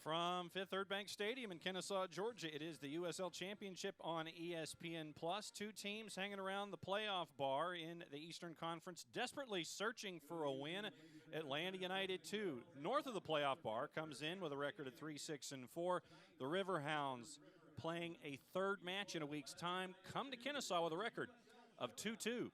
From Fifth Third Bank Stadium in Kennesaw, Georgia, it is the USL Championship on ESPN+. Two teams hanging around the playoff bar in the Eastern Conference, desperately searching for a win. Atlanta United 2, north of the playoff bar, comes in with a record of 3-6-4. The Riverhounds, playing a third match in a week's time, come to Kennesaw with a record of 2-2-7.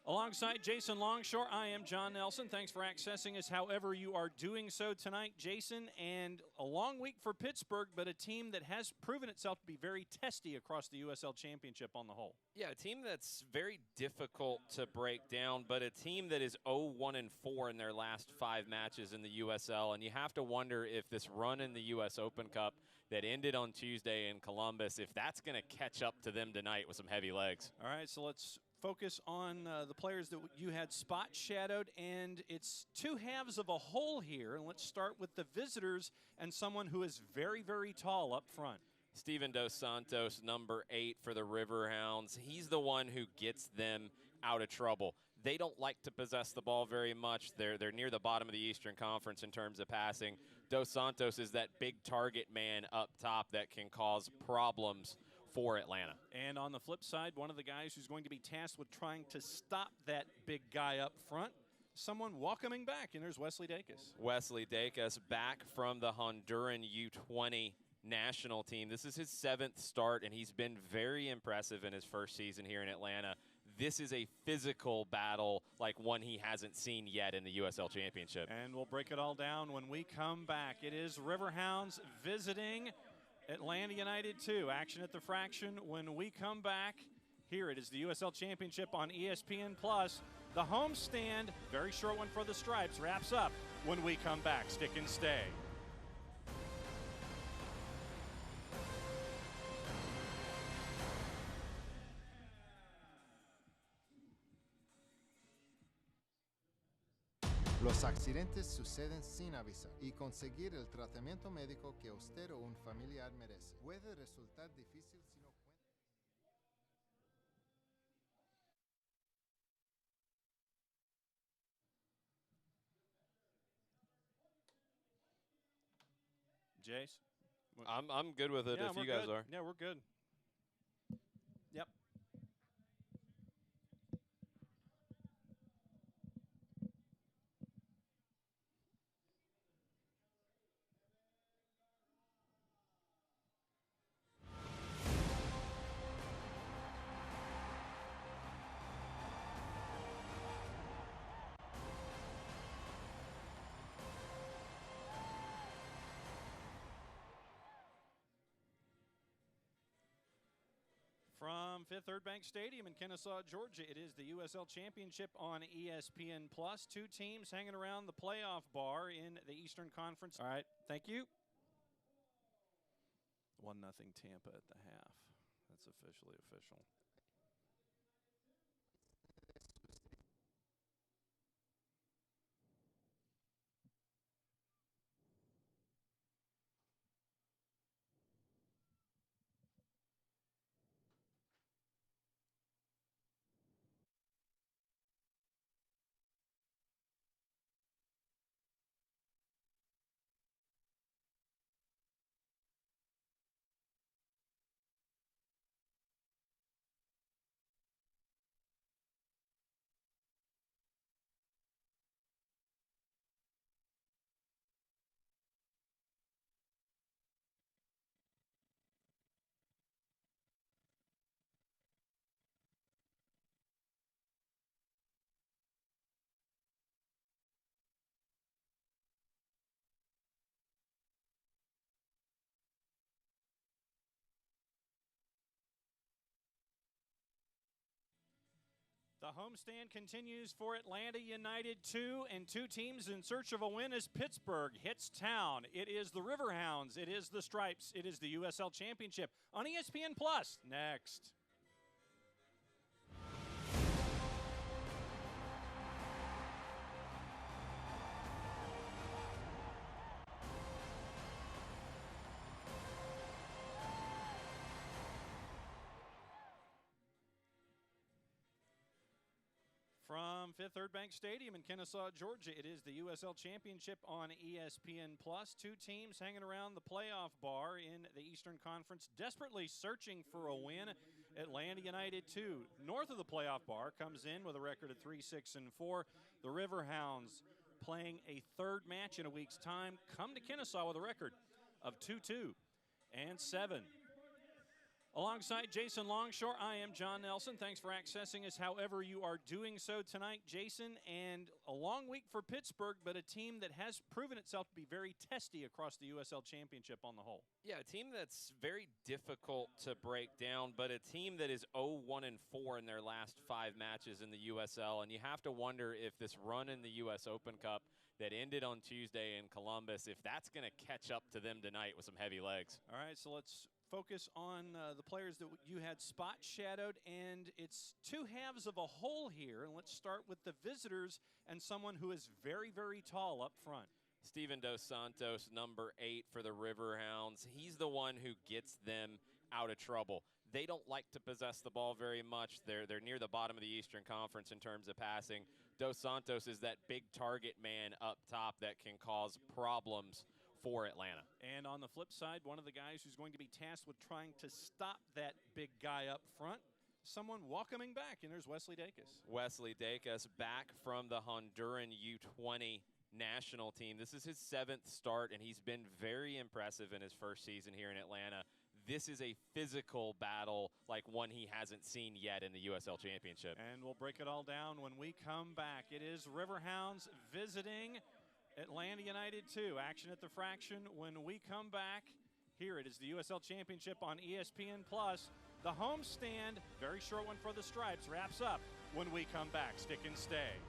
Alongside Jason Longshore, I am John Nelson. Thanks for accessing us however you are doing so tonight, Jason. And a long week for Pittsburgh, but a team that has proven itself to be very testy across the USL Championship on the whole. Yeah, a team that's very difficult to break down, but a team that is 0-1-4 in their last 5 matches in the USL. And you have to wonder if this run in the U.S. Open Cup that ended on Tuesday in Columbus, if that's going to catch up to them tonight with some heavy legs. All right, so let's focus on the players that you had spot shadowed, and it's two halves of a whole here. And let's start with the visitors and someone who is very, very tall up front. Steven Dos Santos, number 8 for the Riverhounds. He's the one who gets them out of trouble. They don't like to possess the ball very much. They're near the bottom of the Eastern Conference in terms of passing. Dos Santos is that big target man up top that can cause problems for Atlanta. And on the flip side, one of the guys who's going to be tasked with trying to stop that big guy up front, someone welcoming back, and there's Wesley Dacus. Wesley Dacus back from the Honduran U20 national team. This is his 7th start, and he's been very impressive in his first season here in Atlanta. This is a physical battle like one he hasn't seen yet in the USL Championship. And we'll break it all down when we come back. It is Riverhounds visiting Atlanta United 2. Action at the Fraction when we come back. Here it is the USL Championship on ESPN+. The homestand, very short one for the Stripes, wraps up when we come back. Stick and stay. Los accidentes suceden sin avisar y conseguir el tratamiento médico que usted o un familiar merece puede resultar difícil si no cuenta. Jace? I'm good with it if you guys are. Yeah, we're good. Yep. From Fifth Third Bank Stadium in Kennesaw, Georgia, it is the USL Championship on ESPN+. Two teams hanging around the playoff bar in the Eastern Conference. All right, thank you. 1-0 Tampa at the half. That's officially official. The homestand continues for Atlanta United 2, and two teams in search of a win as Pittsburgh hits town. It is the Riverhounds, it is the Stripes, it is the USL Championship on ESPN+. Next. From Fifth Third Bank Stadium in Kennesaw, Georgia, it is the USL Championship on ESPN+. Two teams hanging around the playoff bar in the Eastern Conference, desperately searching for a win. Atlanta United 2, north of the playoff bar, comes in with a record of 3-6-4. The Riverhounds, playing a third match in a week's time, come to Kennesaw with a record of 2-2-7. Alongside Jason Longshore, I am John Nelson. Thanks for accessing us however you are doing so tonight, Jason. And a long week for Pittsburgh, but a team that has proven itself to be very testy across the USL Championship on the whole. Yeah, a team that's very difficult to break down, but a team that is 0-1-4 in their last 5 matches in the USL. And you have to wonder if this run in the U.S. Open Cup that ended on Tuesday in Columbus, if that's going to catch up to them tonight with some heavy legs. All right, so let's focus on the players that you had spot shadowed, and it's two halves of a whole here. And let's start with the visitors and someone who is very, very tall up front. Steven Dos Santos, number 8 for the Riverhounds. He's the one who gets them out of trouble. They don't like to possess the ball very much. They're near the bottom of the Eastern Conference in terms of passing. Dos Santos is that big target man up top that can cause problems for Atlanta. And on the flip side, one of the guys who's going to be tasked with trying to stop that big guy up front, someone welcoming back, and there's Wesley Dacus. Wesley Dacus back from the Honduran U20 national team. This is his 7th start, and he's been very impressive in his first season here in Atlanta. This is a physical battle like one he hasn't seen yet in the USL Championship. And we'll break it all down when we come back. It is Riverhounds visiting Atlanta United 2. Action at the Fraction when we come back. Here it is the USL Championship on ESPN+. The homestand, very short one for the Stripes, wraps up when we come back. Stick and stay.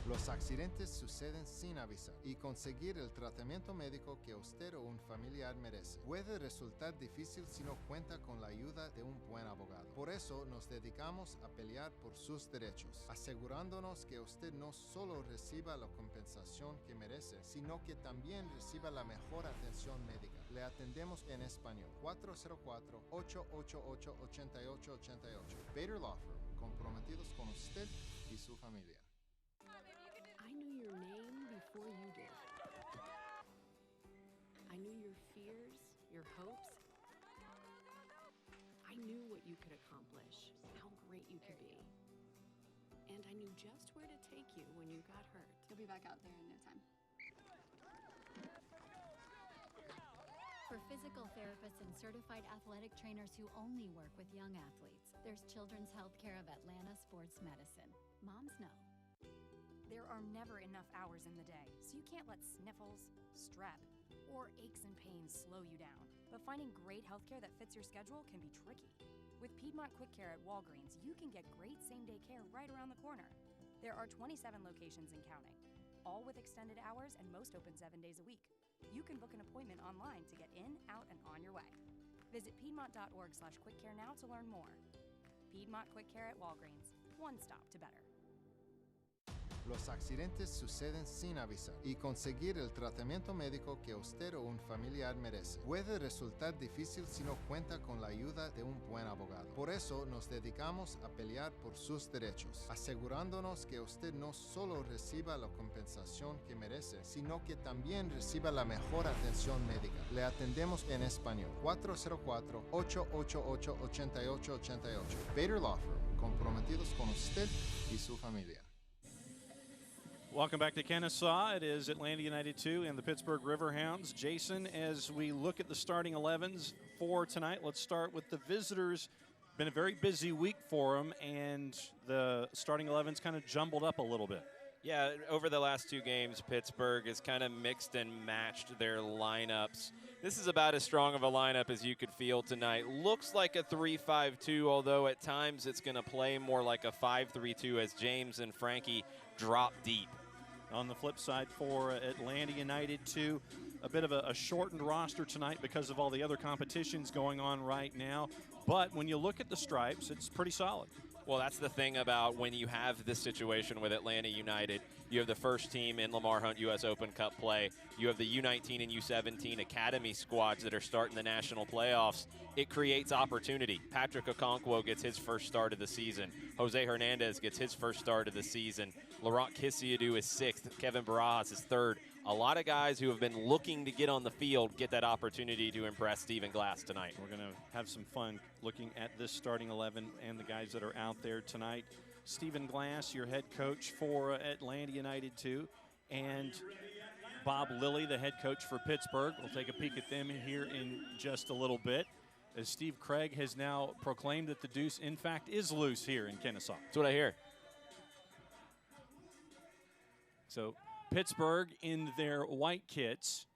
Los accidentes suceden sin avisar y conseguir el tratamiento médico que usted o un familiar merece puede resultar difícil si no cuenta con la ayuda de un buen abogado. Por eso nos dedicamos a pelear por sus derechos, asegurándonos que usted no solo reciba la compensación que merece, sino que también reciba la mejor atención médica. Le atendemos en español. 404-888-8888. Bader Law Firm, comprometidos con usted y su familia. I knew your name before you did. I knew your fears, your hopes. I knew what you could accomplish, how great you could be. And I knew just where to take you when you got hurt. You'll be back out there in no time. For physical therapists and certified athletic trainers who only work with young athletes, there's Children's Healthcare of Atlanta Sports Medicine. Moms know. There are never enough hours in the day, so you can't let sniffles, strep, or aches and pains slow you down. But finding great healthcare that fits your schedule can be tricky. With Piedmont Quick Care at Walgreens, you can get great same-day care right around the corner. There are 27 locations and counting, all with extended hours and most open 7 days a week. You can book an appointment online to get in, out, and on your way. Visit piedmont.org/quickcare now to learn more. Piedmont Quick Care at Walgreens, one stop to better. Los accidentes suceden sin avisar y conseguir el tratamiento médico que usted o un familiar merece puede resultar difícil si no cuenta con la ayuda de un buen abogado. Por eso nos dedicamos a pelear por sus derechos, asegurándonos que usted no solo reciba la compensación que merece, sino que también reciba la mejor atención médica. Le atendemos en español. 404-888-8888. Bader Law Firm, comprometidos con usted y su familia. Welcome back to Kennesaw. It is Atlanta United 2 and the Pittsburgh Riverhounds. Jason, as we look at the starting 11s for tonight, let's start with the visitors. Been a very busy week for them, and the starting 11's kind of jumbled up a little bit. Yeah, over the last 2 games, Pittsburgh has kind of mixed and matched their lineups. This is about as strong of a lineup as you could feel tonight. Looks like a 3-5-2, although at times it's going to play more like a 5-3-2 as James and Frankie drop deep. On the flip side for Atlanta United 2, a bit of a shortened roster tonight because of all the other competitions going on right now. But when you look at the Stripes, it's pretty solid. Well, that's the thing about when you have this situation with Atlanta United. You have the first team in Lamar Hunt U.S. Open Cup play. You have the U19 and U17 academy squads that are starting the national playoffs. It creates opportunity. Patrick Okonkwo gets his first start of the season. Jose Hernandez gets his first start of the season. Laurent Kisiadou is sixth. Kevin Barajas is third. A lot of guys who have been looking to get on the field get that opportunity to impress Stephen Glass tonight. We're going to have some fun looking at this starting 11 and the guys that are out there tonight. Stephen Glass, your head coach for Atlanta United 2, and Bob Lilly, the head coach for Pittsburgh. We'll take a peek at them here in just a little bit, as Steve Craig has now proclaimed that the deuce, in fact, is loose here in Kennesaw. That's what I hear. So Pittsburgh in their white kits.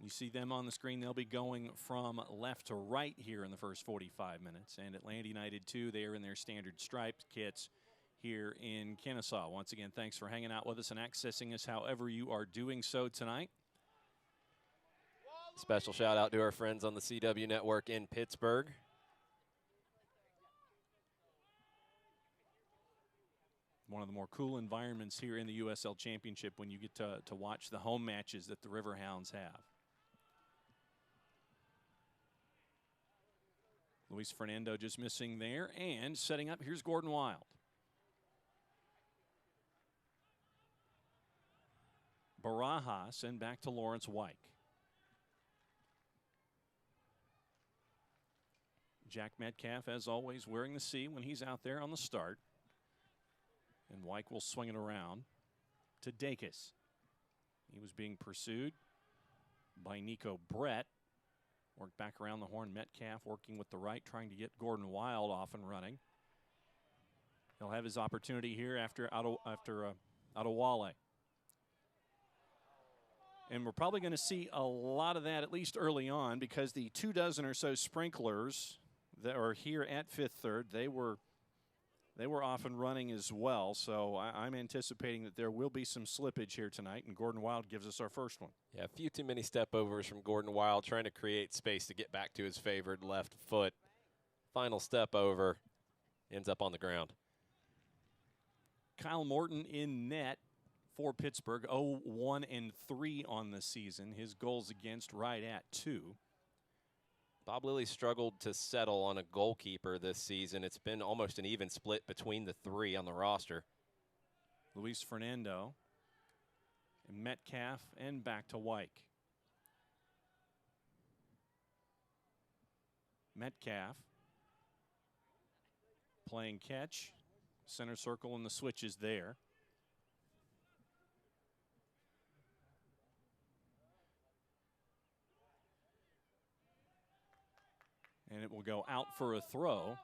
You see them on the screen. They'll be going from left to right here in the first 45 minutes. And Atlanta United 2, they are in their standard striped kits here in Kennesaw. Once again, thanks for hanging out with us and accessing us however you are doing so tonight. Special shout out to our friends on the CW network in Pittsburgh. One of the more cool environments here in the USL Championship when you get to watch the home matches that the Riverhounds have. Luis Fernando just missing there, and setting up, here's Gordon Wild. Barajas and back to Lawrence Wyke. Jack Metcalf, as always, wearing the C when he's out there on the start. And Wyke will swing it around to Dacus. He was being pursued by Nico Brett. Worked back around the horn. Metcalf working with the right, trying to get Gordon Wild off and running. He'll have his opportunity here after Adewale. And we're probably going to see a lot of that, at least early on, because the 24 or so sprinklers that are here at Fifth Third, they were off and running as well. So I'm anticipating that there will be some slippage here tonight, and Gordon Wild gives us our first one. Yeah, a few too many step overs from Gordon Wild, trying to create space to get back to his favored left foot. Final step over, ends up on the ground. Kyle Morton in net for Pittsburgh, 0-1-3 on the season. His goals against right at 2. Bob Lilly struggled to settle on a goalkeeper this season. It's been almost an even split between the three on the roster. Luis Fernando, and Metcalf, and back to Wyke. Metcalf playing catch. Center circle and the switch is there. And it will go out for a throw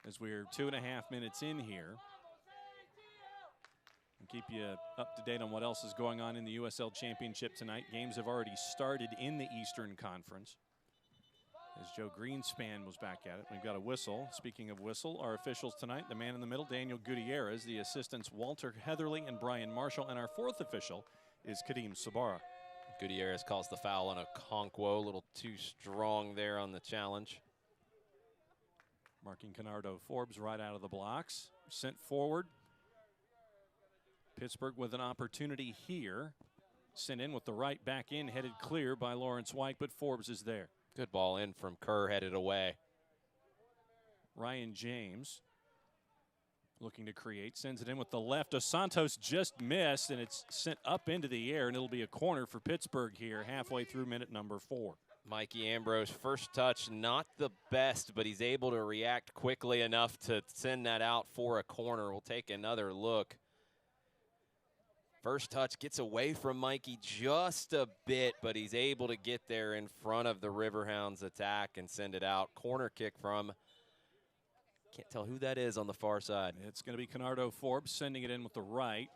as we're 2.5 minutes in here. And keep you up to date on what else is going on in the USL Championship tonight. Games have already started in the Eastern Conference, as Joe Greenspan was back at it. We've got a whistle. Speaking of whistle, our officials tonight, the man in the middle, Daniel Gutierrez, the assistants, Walter Heatherly and Brian Marshall, and our fourth official is Kadeem Sabara. Gutierrez calls the foul on Okonkwo, a little too strong there on the challenge. Marking Canardo Forbes right out of the blocks. Sent forward. Pittsburgh with an opportunity here. Sent in with the right back in, headed clear by Lawrence Wyke, but Forbes is there. Good ball in from Kerr, headed away. Ryan James looking to create, sends it in with the left. Dos Santos just missed, and it's sent up into the air, and it'll be a corner for Pittsburgh here halfway through minute number 4. Mikey Ambrose, first touch, not the best, but he's able to react quickly enough to send that out for a corner. We'll take another look. First touch gets away from Mikey just a bit, but he's able to get there in front of the Riverhounds attack and send it out. Corner kick from, can't tell who that is on the far side. It's going to be Canardo Forbes sending it in with the right.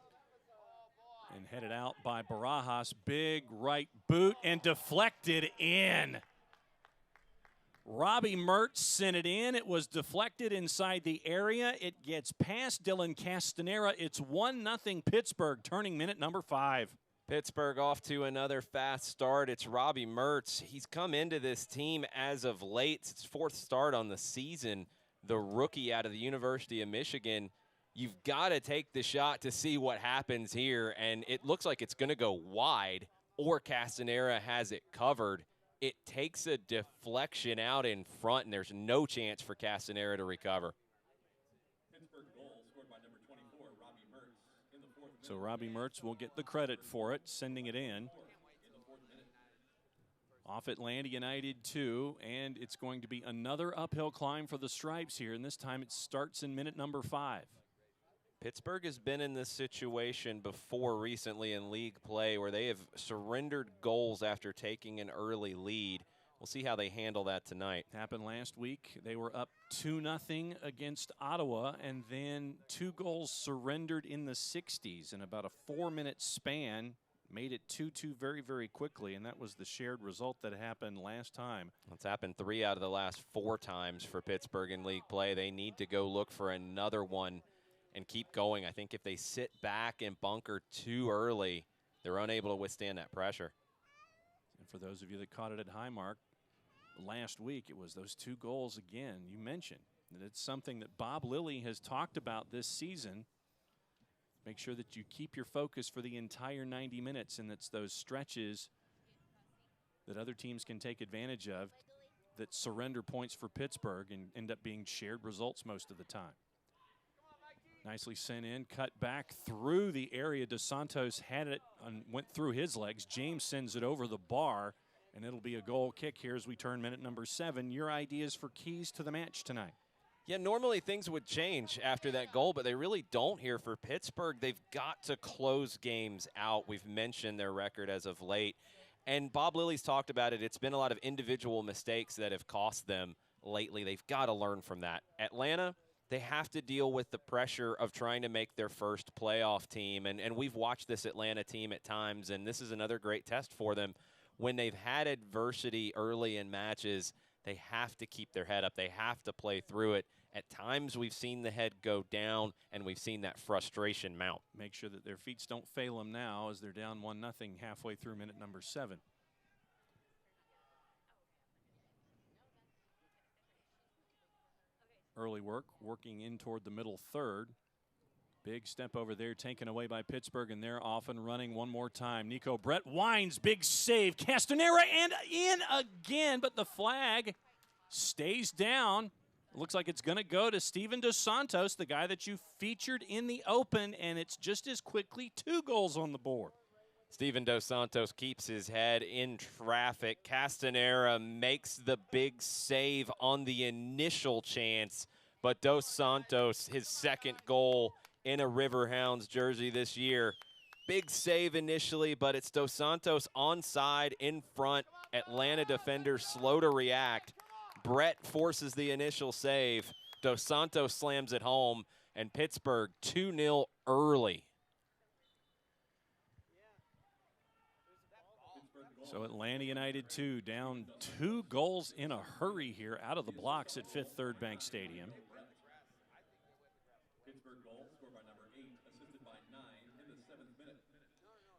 And headed out by Barajas. Big right boot and deflected in. Robbie Mertz sent it in. It was deflected inside the area. It gets past Dylan Castanera. It's 1-0 Pittsburgh, turning minute number 5. Pittsburgh off to another fast start. It's Robbie Mertz. He's come into this team as of late. It's his 4th start on the season. The rookie out of the University of Michigan. You've got to take the shot to see what happens here, and it looks like it's going to go wide, or Castanera has it covered. It takes a deflection out in front, and there's no chance for Castanera to recover. So Robbie Mertz will get the credit for it, sending it in. Off Atlanta United 2, and it's going to be another uphill climb for the Stripes here, and this time it starts in minute number 5. Pittsburgh has been in this situation before recently in league play where they have surrendered goals after taking an early lead. We'll see how they handle that tonight. Happened last week. They were up 2-0 against Ottawa, and then 2 goals surrendered in the 60s in about a 4-minute span. Made it 2-2 very, very quickly, and that was the shared result that happened last time. It's happened 3 out of the last 4 times for Pittsburgh in league play. They need to go look for another one and keep going. I think if they sit back and bunker too early, they're unable to withstand that pressure. And for those of you that caught it at Highmark, last week it was those 2 goals again. You mentioned that it's something that Bob Lilly has talked about this season. Make sure that you keep your focus for the entire 90 minutes, and it's those stretches that other teams can take advantage of that surrender points for Pittsburgh and end up being shared results most of the time. Nicely sent in, cut back through the area. Dos Santos had it and went through his legs. James sends it over the bar, and it'll be a goal kick here as we turn minute number 7. Your ideas for keys to the match tonight? Yeah, normally things would change after that goal, but they really don't here for Pittsburgh. They've got to close games out. We've mentioned their record as of late. And Bob Lilly's talked about it. It's been a lot of individual mistakes that have cost them lately. They've got to learn from that. Atlanta, they have to deal with the pressure of trying to make their first playoff team. And we've watched this Atlanta team at times, and this is another great test for them. When they've had adversity early in matches, they have to keep their head up. They have to play through it. At times, we've seen the head go down, and we've seen that frustration mount. Make sure that their feet don't fail them now as they're down 1-0 halfway through minute number 7. Early work, working in toward the middle third. Big step over there, taken away by Pittsburgh, and they're off and running one more time. Nico Brett winds, big save. Castanera, and in again, but the flag stays down. Looks like it's going to go to Steven Dos Santos, the guy that you featured in the open, and it's just as quickly 2 goals on the board. Steven Dos Santos keeps his head in traffic. Castanera makes the big save on the initial chance, but Dos Santos, his 2nd goal in a Riverhounds jersey this year. Big save initially, but it's Dos Santos onside in front. Atlanta defenders slow to react. Brett forces the initial save. Dos Santos slams it home, and Pittsburgh 2-0 early. So Atlanta United 2 down 2 goals in a hurry here out of the blocks at Fifth Third Bank Stadium.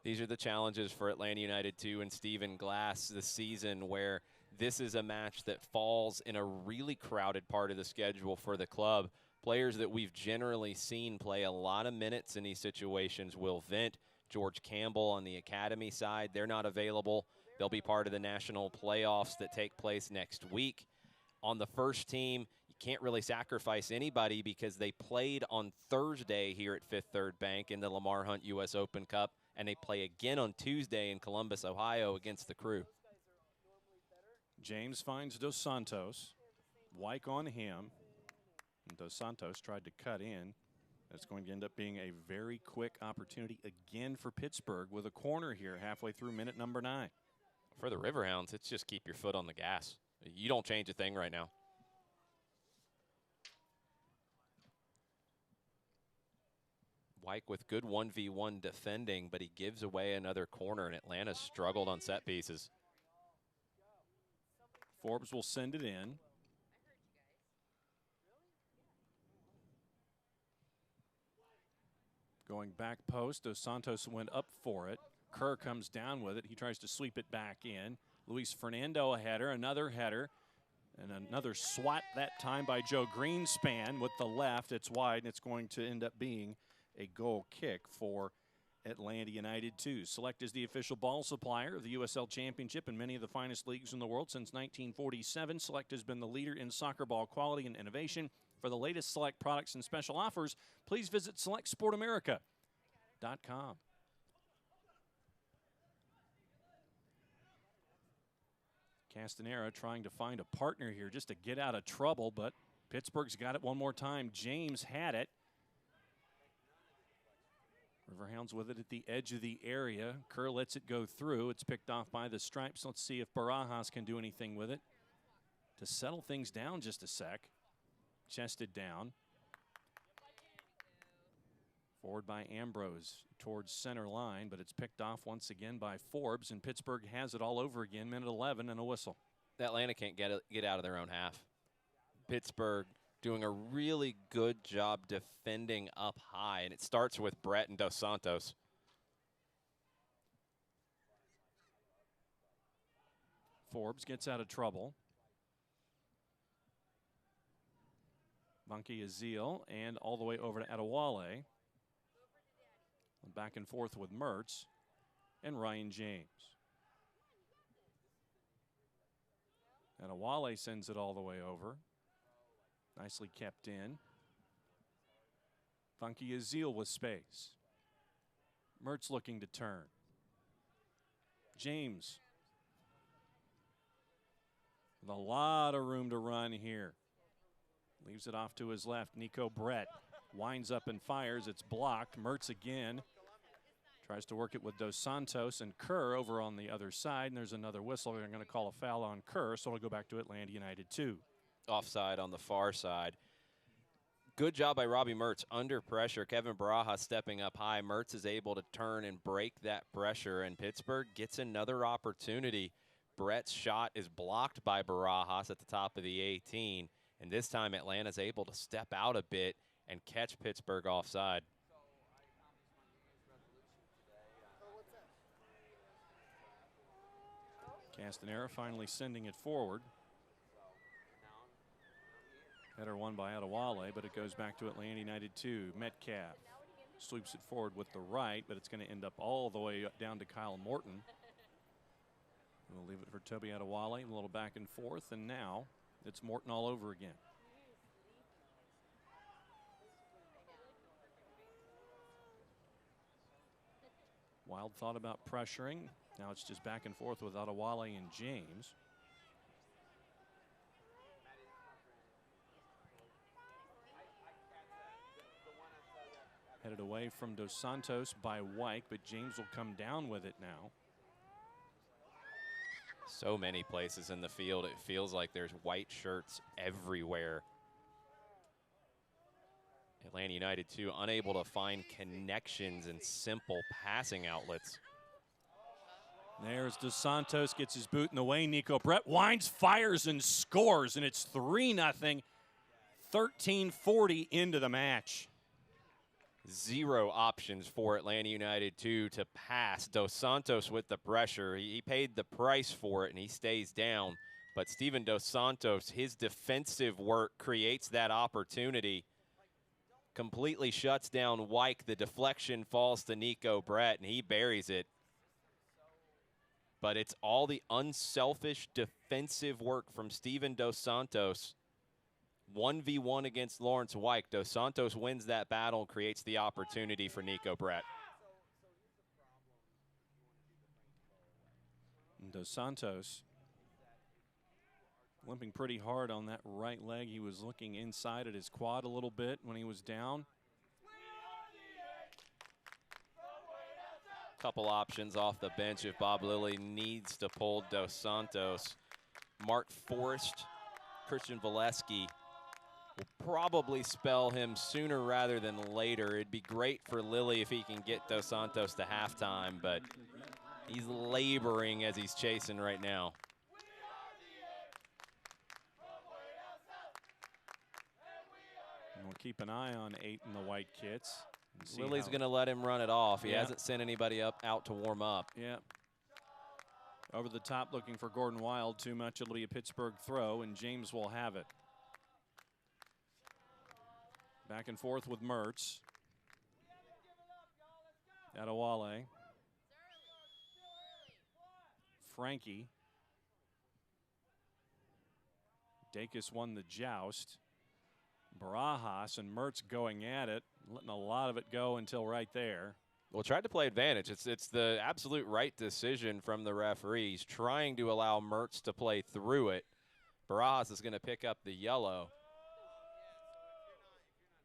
These are the challenges for Atlanta United 2 and Stephen Glass this season, where this is a match that falls in a really crowded part of the schedule for the club. Players that we've generally seen play a lot of minutes in these situations. Will Vint, George Campbell on the academy side, they're not available. They'll be part of the national playoffs that take place next week. On the first team, you can't really sacrifice anybody because they played on Thursday here at Fifth Third Bank in the Lamar Hunt U.S. Open Cup, and they play again on Tuesday in Columbus, Ohio against the Crew. James finds Dos Santos. Wyke on him. And Dos Santos tried to cut in. That's going to end up being a very quick opportunity again for Pittsburgh with a corner here halfway through minute number 9. For the Riverhounds, it's just keep your foot on the gas. You don't change a thing right now. Wyke with good 1v1 defending, but he gives away another corner, and Atlanta struggled on set pieces. Forbes will send it in. Going back post, Dos Santos went up for it. Kerr comes down with it. He tries to sweep it back in. Luis Fernando a header, another header, and another swat that time by Joe Greenspan with the left. It's wide, and it's going to end up being a goal kick for Atlanta United 2. Select is the official ball supplier of the USL Championship and many of the finest leagues in the world since 1947. Select has been the leader in soccer ball quality and innovation. For the latest Select products and special offers, please visit selectsportamerica.com. Castanera trying to find a partner here just to get out of trouble, but Pittsburgh's got it one more time. James had it. Riverhounds with it at the edge of the area. Kerr lets it go through. It's picked off by the stripes. Let's see if Barajas can do anything with it to settle things down just a sec. Chested down. Forward by Ambrose towards center line, but it's picked off once again by Forbes, and Pittsburgh has it all over again. Minute 11 and a whistle. Atlanta can't get out of their own half. Pittsburgh doing a really good job defending up high, and it starts with Brett and Dos Santos. Forbes gets out of trouble. Bunky Azil and all the way over to Adewale. Back and forth with Mertz and Ryan James. Adewale sends it all the way over. Nicely kept in. Bunky Azil with space. Mertz looking to turn. James with a lot of room to run here. Leaves it off to his left. Nico Brett winds up and fires. It's blocked. Mertz again. Tries to work it with Dos Santos and Kerr over on the other side. And there's another whistle. They're going to call a foul on Kerr, so it'll go back to Atlanta United 2. Offside on the far side. Good job by Robbie Mertz under pressure. Kevin Barajas stepping up high. Mertz is able to turn and break that pressure, and Pittsburgh gets another opportunity. Brett's shot is blocked by Barajas at the top of the 18, and this time Atlanta's able to step out a bit and catch Pittsburgh offside. Castanera finally sending it forward. Header won by Adewale, but it goes back to Atlanta United 2. Metcalf sweeps it forward with the right, but it's going to end up all the way down to Kyle Morton. We'll leave it for Toby Adewale, a little back and forth, and now it's Morton all over again. Wild thought about pressuring. Now it's just back and forth with Adewale and James. Headed away from Dos Santos by White, but James will come down with it now. So many places in the field, it feels like there's white shirts everywhere. Atlanta United 2 unable to find connections and simple passing outlets. There's Dos Santos, gets his boot in the way. Nico Brett winds, fires, and scores, and it's 3-0. 13:40 into the match. Zero options for Atlanta United 2 to pass. Dos Santos with the pressure. He paid the price for it, and he stays down. But Steven Dos Santos, his defensive work creates that opportunity. Completely shuts down Wyke. The deflection falls to Nico Brett, and he buries it. But it's all the unselfish defensive work from Steven Dos Santos. 1v1 against Lawrence Wyke. Dos Santos wins that battle and creates the opportunity for Nico Brett. Dos Santos limping pretty hard on that right leg. He was looking inside at his quad a little bit when he was down. Couple options off the bench if Bob Lilly needs to pull Dos Santos. Mark Forrest, Christian Valesky will probably spell him sooner rather than later. It'd be great for Lilly if he can get Dos Santos to halftime, but he's laboring as he's chasing right now. And we'll keep an eye on 8 in the white kits. Lily's going to let him run it off. He Yeah. hasn't sent anybody out to warm up. Yeah. Over the top looking for Gordon Wild. Too much. It'll be a Pittsburgh throw, and James will have it. Back and forth with Mertz. Adewale. Frankie. Dacus won the joust. Barajas and Mertz going at it, letting a lot of it go until right there. Well, tried to play advantage. It's the absolute right decision from the referees, trying to allow Mertz to play through it. Barajas is going to pick up the yellow.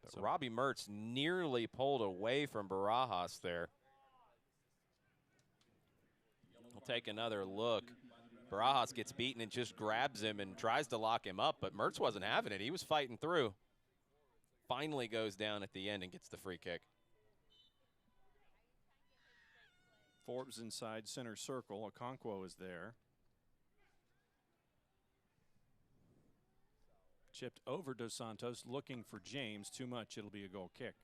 But Robbie Mertz nearly pulled away from Barajas there. We'll take another look. Barajas gets beaten and just grabs him and tries to lock him up, but Mertz wasn't having it. He was fighting through. Finally goes down at the end and gets the free kick. Forbes inside center circle. Okonkwo is there. Chipped over Dos Santos, looking for James. Too much. It'll be a goal kick.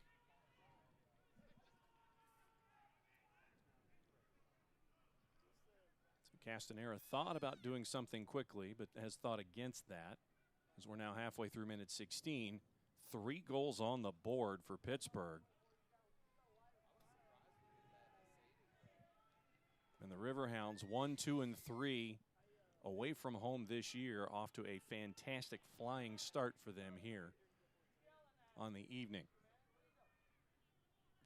Castanera thought about doing something quickly, but has thought against that, as we're now halfway through minute 16. 3 goals on the board for Pittsburgh. And the Riverhounds 1, 2, and 3 away from home this year, off to a fantastic flying start for them here on the evening.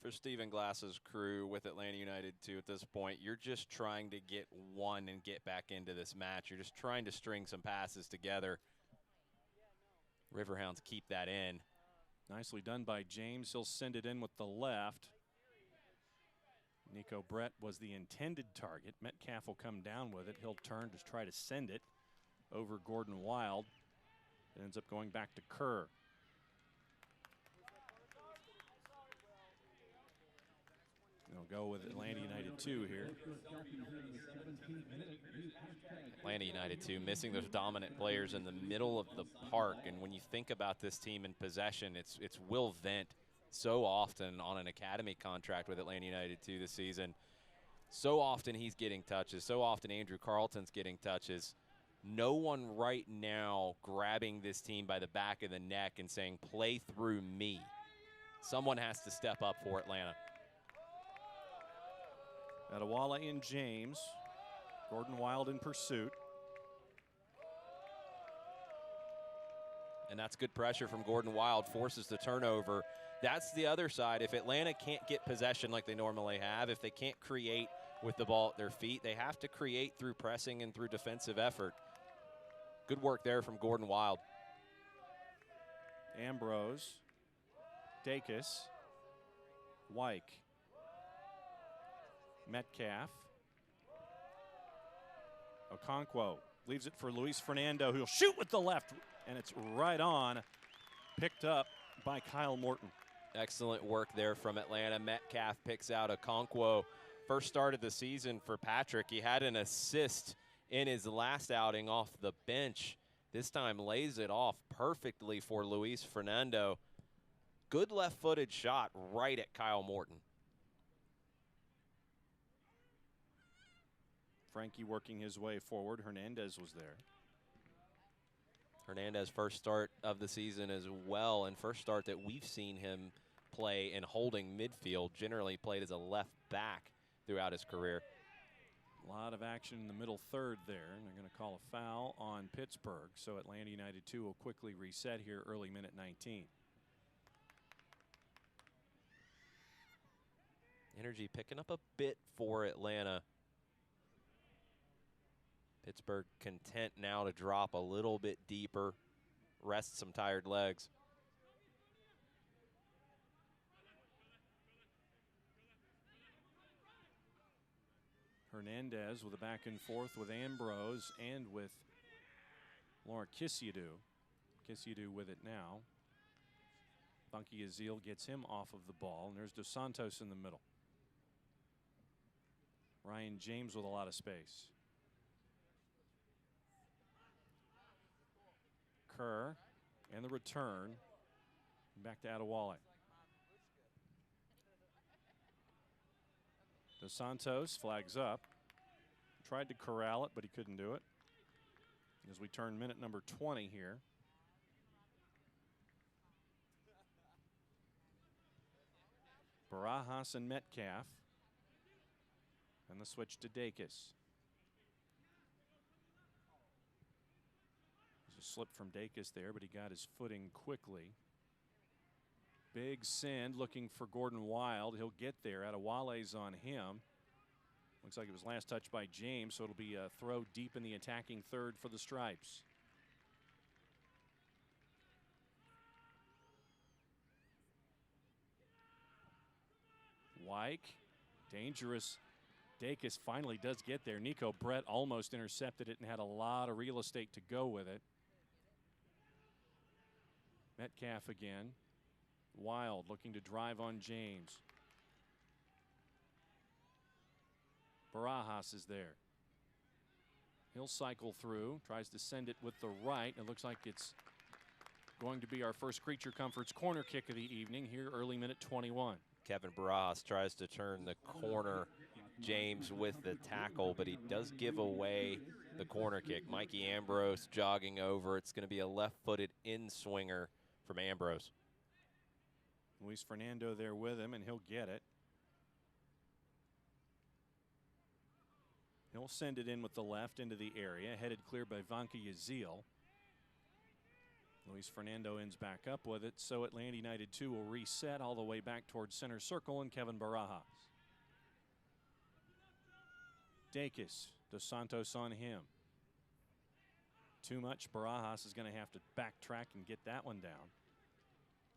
For Stephen Glass's crew with Atlanta United 2 at this point, you're just trying to get one and get back into this match. You're just trying to string some passes together. Riverhounds keep that in. Nicely done by James. He'll send it in with the left. Nico Brett was the intended target. Metcalf will come down with it. He'll turn to try to send it over Gordon Wild. It ends up going back to Kerr. They'll go with Atlanta United 2 here. Atlanta United 2 missing those dominant players in the middle of the park. And when you think about this team in possession, it's Will Vent so often on an academy contract with Atlanta United 2 this season. So often he's getting touches. So often Andrew Carlton's getting touches. No one right now grabbing this team by the back of the neck and saying, play through me. Someone has to step up for Atlanta. Adewale and James. Gordon Wild in pursuit. And that's good pressure from Gordon Wild, forces the turnover. That's the other side. If Atlanta can't get possession like they normally have, if they can't create with the ball at their feet, they have to create through pressing and through defensive effort. Good work there from Gordon Wild. Ambrose. Dacus. Wyke. Metcalf. Okonkwo leaves it for Luis Fernando, who'll shoot with the left, and it's right on. Picked up by Kyle Morton. Excellent work there from Atlanta. Metcalf picks out Okonkwo. First start of the season for Patrick. He had an assist in his last outing off the bench. This time lays it off perfectly for Luis Fernando. Good left-footed shot right at Kyle Morton. Frankie working his way forward. Hernandez was there. Hernandez first start of the season as well, and first start that we've seen him play in holding midfield. Generally played as a left back throughout his career. A lot of action in the middle third there, and they're going to call a foul on Pittsburgh. So Atlanta United 2 will quickly reset here early minute 19. Energy picking up a bit for Atlanta. Pittsburgh content now to drop a little bit deeper, rest some tired legs. Hernandez with a back and forth with Ambrose and with Laura Kisiadu. Kisiadu with it now. Funky Azil gets him off of the ball, and there's Dos Santos in the middle. Ryan James with a lot of space. Kerr and the return. Back to Adewale. Dos Santos flags up. Tried to corral it, but he couldn't do it. As we turn minute number 20 here. Barajas and Metcalf. And the switch to Dacus. There's a slip from Dacus there, but he got his footing quickly. Big send looking for Gordon Wild. He'll get there. Adewale's on him. Looks like it was last touched by James, so it'll be a throw deep in the attacking third for the Stripes. Wyke, dangerous. Dacus finally does get there. Nico Brett almost intercepted it and had a lot of real estate to go with it. Metcalf again. Wild looking to drive on James. Barajas is there. He'll cycle through, tries to send it with the right. It looks like it's going to be our first Creature Comforts corner kick of the evening here, early minute 21. Kevin Barajas tries to turn the corner. James with the tackle, but he does give away the corner kick. Mikey Ambrose jogging over. It's going to be a left-footed in-swinger from Ambrose. Luis Fernando there with him, and he'll get it. He'll send it in with the left into the area, headed clear by Vanka Yazil. Luis Fernando ends back up with it, so Atlanta United 2 will reset all the way back towards center circle and Kevin Barajas. Dacus, Dos Santos on him. Too much. Barajas is going to have to backtrack and get that one down.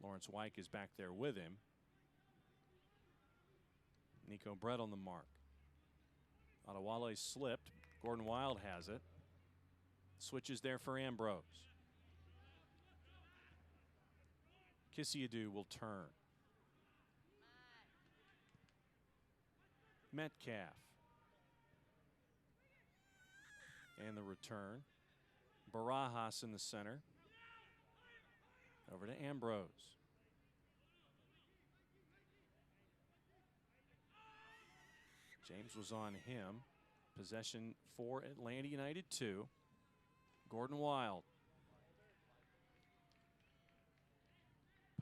Lawrence Wyke is back there with him. Nico Brett on the mark. Adewale slipped. Gordon Wild has it. Switches there for Ambrose. Kisiadu will turn. Metcalf. And the return. Barajas in the center. Over to Ambrose. James was on him. Possession for Atlanta United 2. Gordon Wild.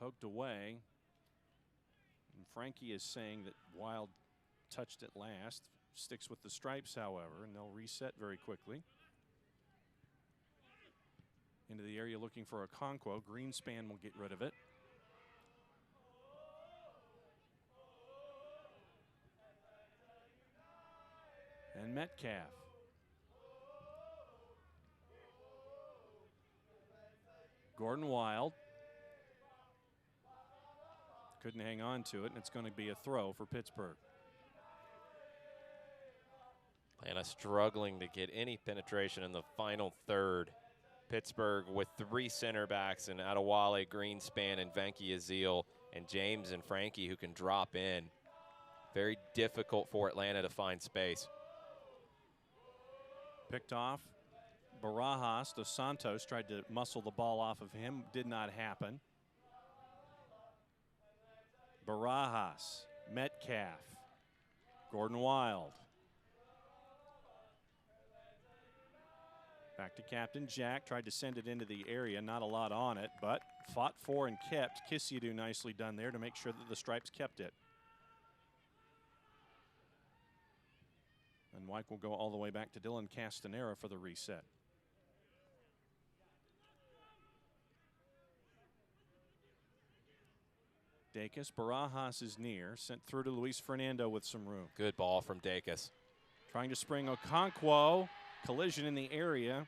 Poked away. And Frankie is saying that Wild touched it last. Sticks with the Stripes, however, and they'll reset very quickly. Into the area looking for a Okonkwo. Greenspan will get rid of it. And Metcalf. Gordon Wild. Couldn't hang on to it, and it's going to be a throw for Pittsburgh. Atlanta struggling to get any penetration in the final third. Pittsburgh with 3 center backs and Adewale, Greenspan, and Vanky Azil, and James and Frankie who can drop in. Very difficult for Atlanta to find space. Picked off. Barajas. Dos Santos tried to muscle the ball off of him. Did not happen. Barajas. Metcalf. Gordon Wild. Back to Captain Jack. Tried to send it into the area. Not a lot on it, but fought for and kept. Kisiadu nicely done there to make sure that the Stripes kept it. And Wyke will go all the way back to Dylan Castanera for the reset. Dacus. Barajas is near. Sent through to Luis Fernando with some room. Good ball from Dacus. Trying to spring Okonkwo. Collision in the area.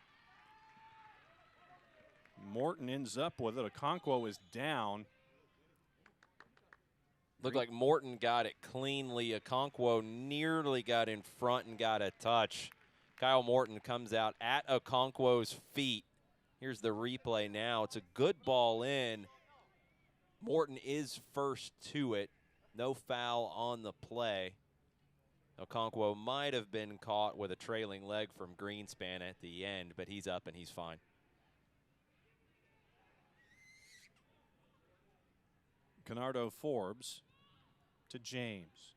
Morton ends up with it. Okonkwo is down. Looked like Morton got it cleanly. Okonkwo nearly got in front and got a touch. Kyle Morton comes out at Okonkwo's feet. Here's the replay now. It's a good ball in. Morton is first to it. No foul on the play. Okonkwo might have been caught with a trailing leg from Greenspan at the end, but he's up and he's fine. Canardo Forbes to James.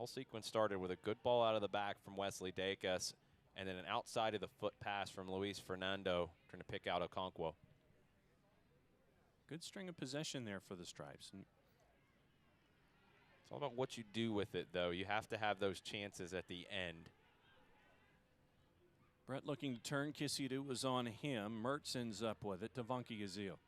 Whole sequence started with a good ball out of the back from Wesley Dacus, and then an outside of the foot pass from Luis Fernando trying to pick out Okonkwo. Good string of possession there for the Stripes. It's all about what you do with it, though. You have to have those chances at the end. Brett looking to turn. Kisidu was on him. Mertz ends up with it to Vunky Azil.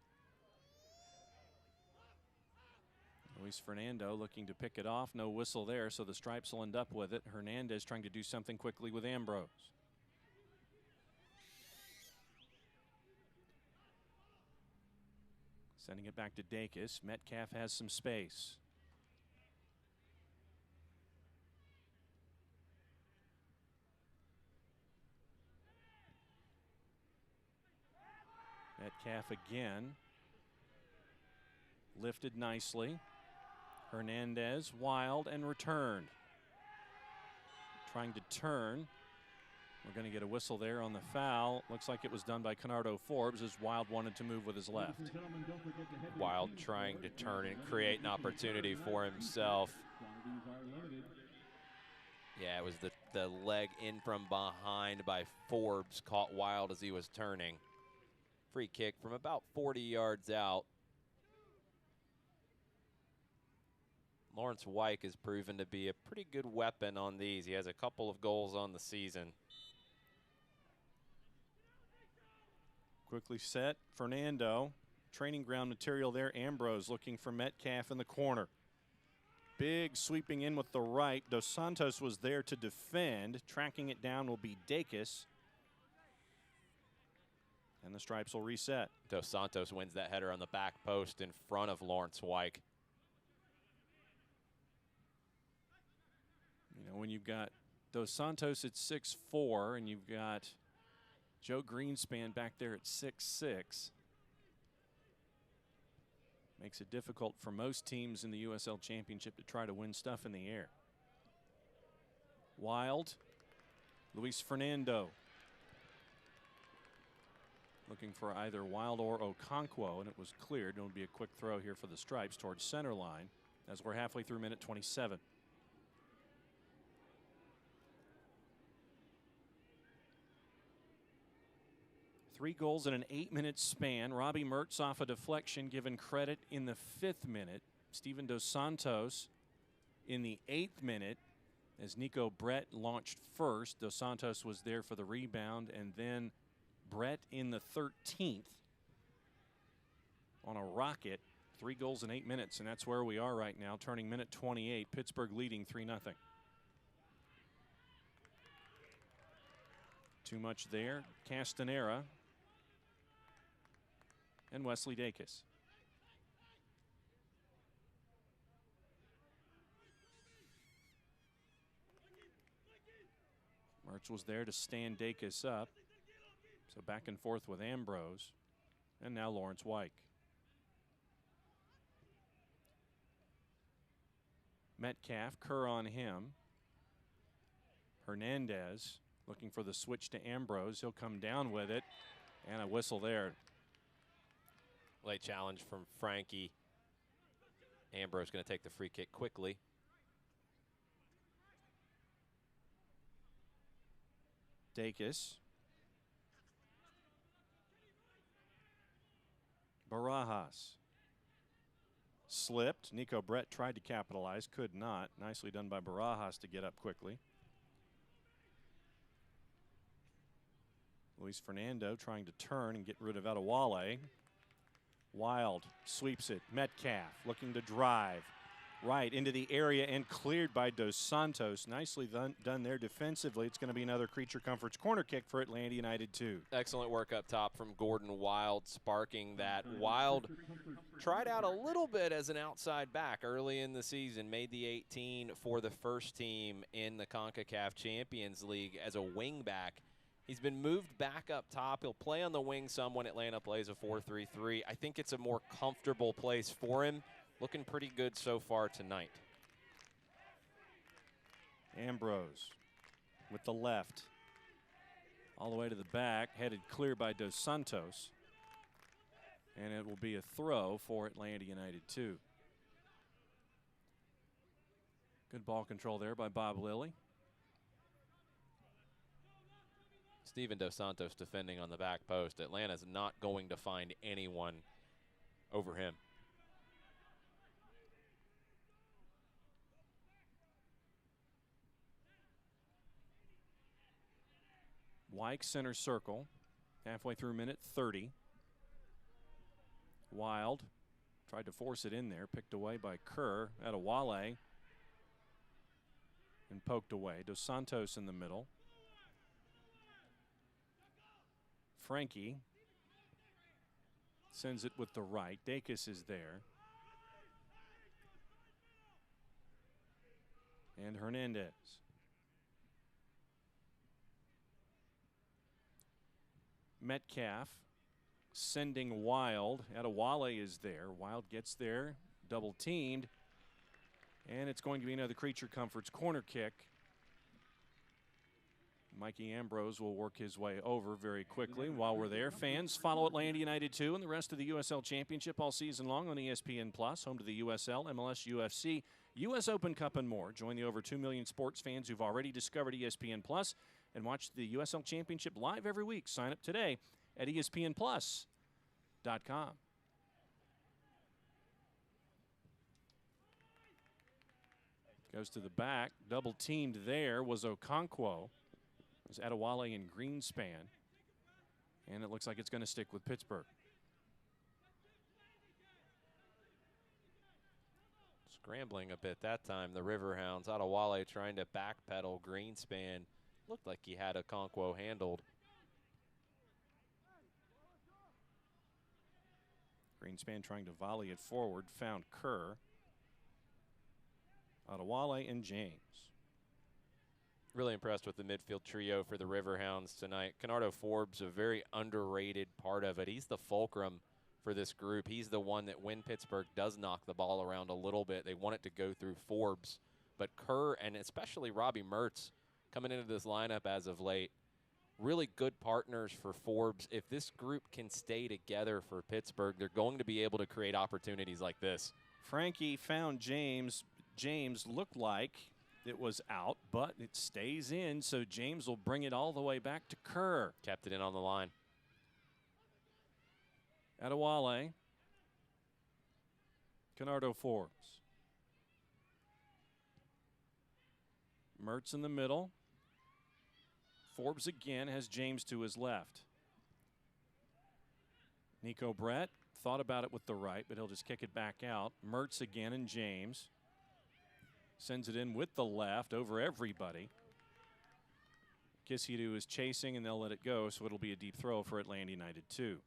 Luis Fernando looking to pick it off. No whistle there, so the Stripes will end up with it. Hernandez trying to do something quickly with Ambrose. Sending it back to Dacus. Metcalf has some space. Metcalf again. Lifted nicely. Hernandez, wild, and returned. Trying to turn. We're going to get a whistle there on the foul. Looks like it was done by Canardo Forbes as Wild wanted to move with his left. Wild trying to turn and create an opportunity for himself. Yeah, it was the leg in from behind by Forbes, caught Wild as he was turning. Free kick from about 40 yards out. Lawrence Wyke has proven to be a pretty good weapon on these. He has a couple of goals on the season. Quickly set. Fernando. Training ground material there. Ambrose looking for Metcalf in the corner. Big sweeping in with the right. Dos Santos was there to defend. Tracking it down will be Dacus. And the Stripes will reset. Dos Santos wins that header on the back post in front of Lawrence Wyke. You know, when you've got Dos Santos at 6'4", and you've got Joe Greenspan back there at 6'6", makes it difficult for most teams in the USL Championship to try to win stuff in the air. Wild. Luis Fernando. Looking for either Wild or Okonkwo, and it was cleared. It'll be a quick throw here for the Stripes towards center line as we're halfway through minute 27. Three goals in an 8-minute span. Robbie Mertz off a deflection, given credit in the 5th minute. Steven Dos Santos in the 8th minute as Nico Brett launched first. Dos Santos was there for the rebound, and then Brett in the 13th on a rocket. 3 goals in 8 minutes, and that's where we are right now, turning minute 28. Pittsburgh leading 3-0. Too much there. Castanera and Wesley Dacus. Mertz was there to stand Dacus up. So back and forth with Ambrose. And now Lawrence Wyke. Metcalf, Kerr on him. Hernandez looking for the switch to Ambrose. He'll come down with it. And a whistle there. Late challenge from Frankie. Ambrose going to take the free kick quickly. Dacus. Barajas. Slipped. Nico Brett tried to capitalize, could not. Nicely done by Barajas to get up quickly. Luis Fernando trying to turn and get rid of Adewale. Wild sweeps it. Metcalf looking to drive right into the area and cleared by Dos Santos. Nicely done there defensively. It's going to be another Creature Comforts corner kick for Atlanta United 2. Excellent work up top from Gordon Wild, sparking that. Wild tried out a little bit as an outside back early in the season, made the 18 for the first team in the CONCACAF Champions League as a wing back. He's been moved back up top. He'll play on the wing some when Atlanta plays a 4-3-3. I think it's a more comfortable place for him. Looking pretty good so far tonight. Ambrose with the left. All the way to the back, headed clear by Dos Santos. And it will be a throw for Atlanta United 2. Good ball control there by Bob Lilly. Steven Dos Santos defending on the back post. Atlanta's not going to find anyone over him. Wyke center circle, halfway through minute 30. Wild tried to force it in there, picked away by Kerr. Adewale and poked away. Dos Santos in the middle. Frankie sends it with the right. Dacus is there. And Hernandez. Metcalf sending Wild. Adewale is there. Wild gets there, double teamed. And it's going to be another Creature Comforts corner kick. Mikey Ambrose will work his way over very quickly. While we're there, fans, follow Atlanta United 2 and the rest of the USL Championship all season long on ESPN+, home to the USL, MLS, UFC, US Open Cup, and more. Join the over 2 million sports fans who've already discovered ESPN+, and watch the USL Championship live every week. Sign up today at ESPNplus.com. Goes to the back. Double teamed there was Okonkwo. It was Adewale and Greenspan. And it looks like it's going to stick with Pittsburgh. Scrambling a bit that time, the Riverhounds. Adewale trying to backpedal. Greenspan looked like he had Okonkwo handled. Greenspan trying to volley it forward. Found Kerr. Adewale and James. Really impressed with the midfield trio for the Riverhounds tonight. Kenardo Forbes, a very underrated part of it. He's the fulcrum for this group. He's the one that when Pittsburgh does knock the ball around a little bit, they want it to go through Forbes. But Kerr and especially Robbie Mertz coming into this lineup as of late, really good partners for Forbes. If this group can stay together for Pittsburgh, they're going to be able to create opportunities like this. Frankie found James. James looked like it was out, but it stays in, so James will bring it all the way back to Kerr. Kept it in on the line. Adewale. Kenardo Forbes. Mertz in the middle. Forbes again has James to his left. Nico Brett thought about it with the right, but he'll just kick it back out. Mertz again and James. Sends it in with the left over everybody. Kisidu is chasing, and they'll let it go, so it'll be a deep throw for Atlanta United 2.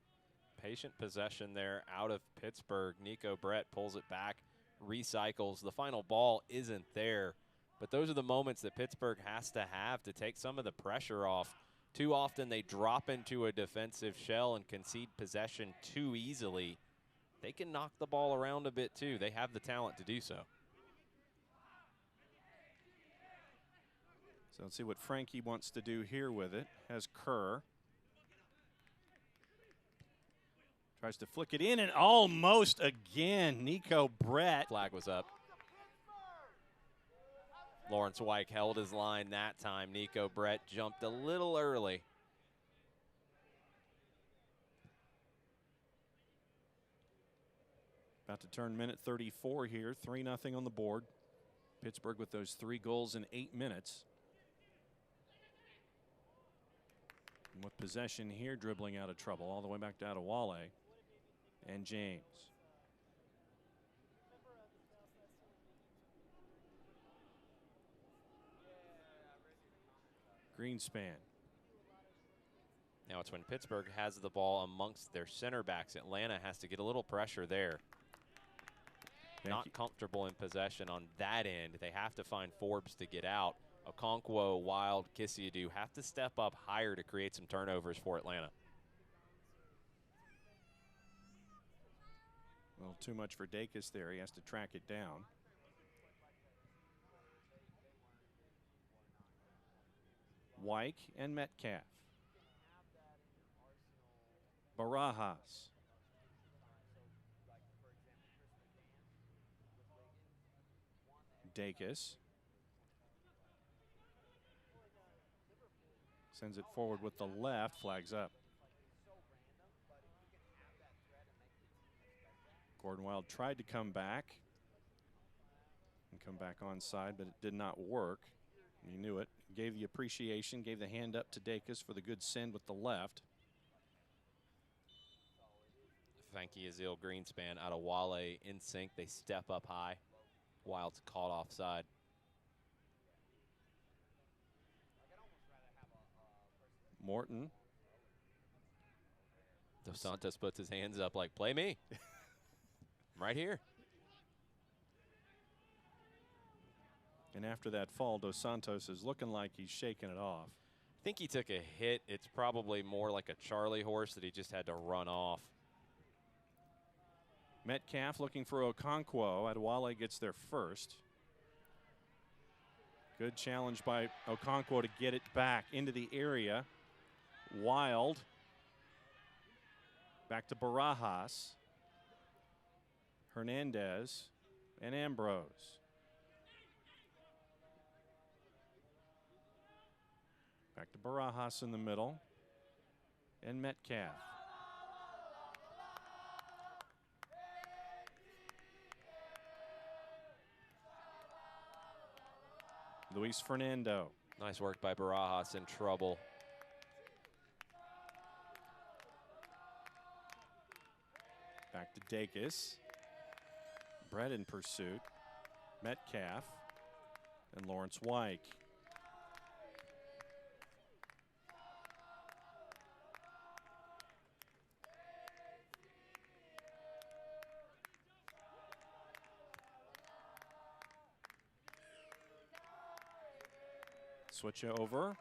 Patient possession there out of Pittsburgh. Nico Brett pulls it back, recycles. The final ball isn't there, but those are the moments that Pittsburgh has to have to take some of the pressure off. Too often they drop into a defensive shell and concede possession too easily. They can knock the ball around a bit too. They have the talent to do so. So let's see what Frankie wants to do here with it. Has Kerr. Tries to flick it in, and almost again, Nico Brett. Flag was up. Lawrence Wyke held his line that time. Nico Brett jumped a little early. About to turn minute 34 here. 3-0 on the board. Pittsburgh with those 3 goals in 8 minutes. And with possession here, dribbling out of trouble all the way back to Adewale and James. Greenspan. Now it's when Pittsburgh has the ball amongst their center backs. Atlanta has to get a little pressure there. Not comfortable in possession on that end. They have to find Forbes to get out. Okonkwo, Wild, Kisidu have to step up higher to create some turnovers for Atlanta. Well, too much for Dacus there. He has to track it down. Wyke and Metcalf. Barajas. Dacus. Sends it forward with the left, flags up. Gordon Wild tried to come back and come back onside, but it did not work. He knew it. Gave the appreciation, gave the hand up to Dacus for the good send with the left. Fanky Azil Greenspan out of Wale in sync. They step up high. Wild's caught offside. Morton. Dos Santos puts his hands up like, play me. I'm right here. And after that fall, Dos Santos is looking like he's shaking it off. I think he took a hit. It's probably more like a Charlie horse that he just had to run off. Metcalf looking for Okonkwo. Adewale gets there first. Good challenge by Okonkwo to get it back into the area. Wild. Back to Barajas. Hernandez and Ambrose. Back to Barajas in the middle. And Metcalf. Luis Fernando. Nice work by Barajas, in trouble. Back to Dacus. Brett in pursuit. Metcalf and Lawrence Wyke. Switch over.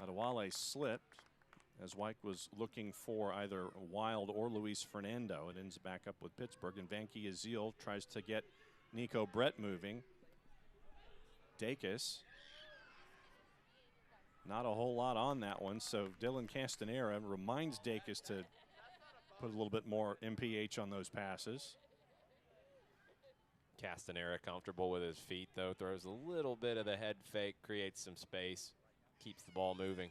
Adewale slipped as Wyke was looking for either Wild or Luis Fernando. It ends back up with Pittsburgh, and Vanky Azil tries to get Nico Brett moving. Dacus. Not a whole lot on that one, so Dylan Castanera reminds Dacus to put a little bit more MPH on those passes. Castanera comfortable with his feet, though. Throws a little bit of the head fake, creates some space, keeps the ball moving.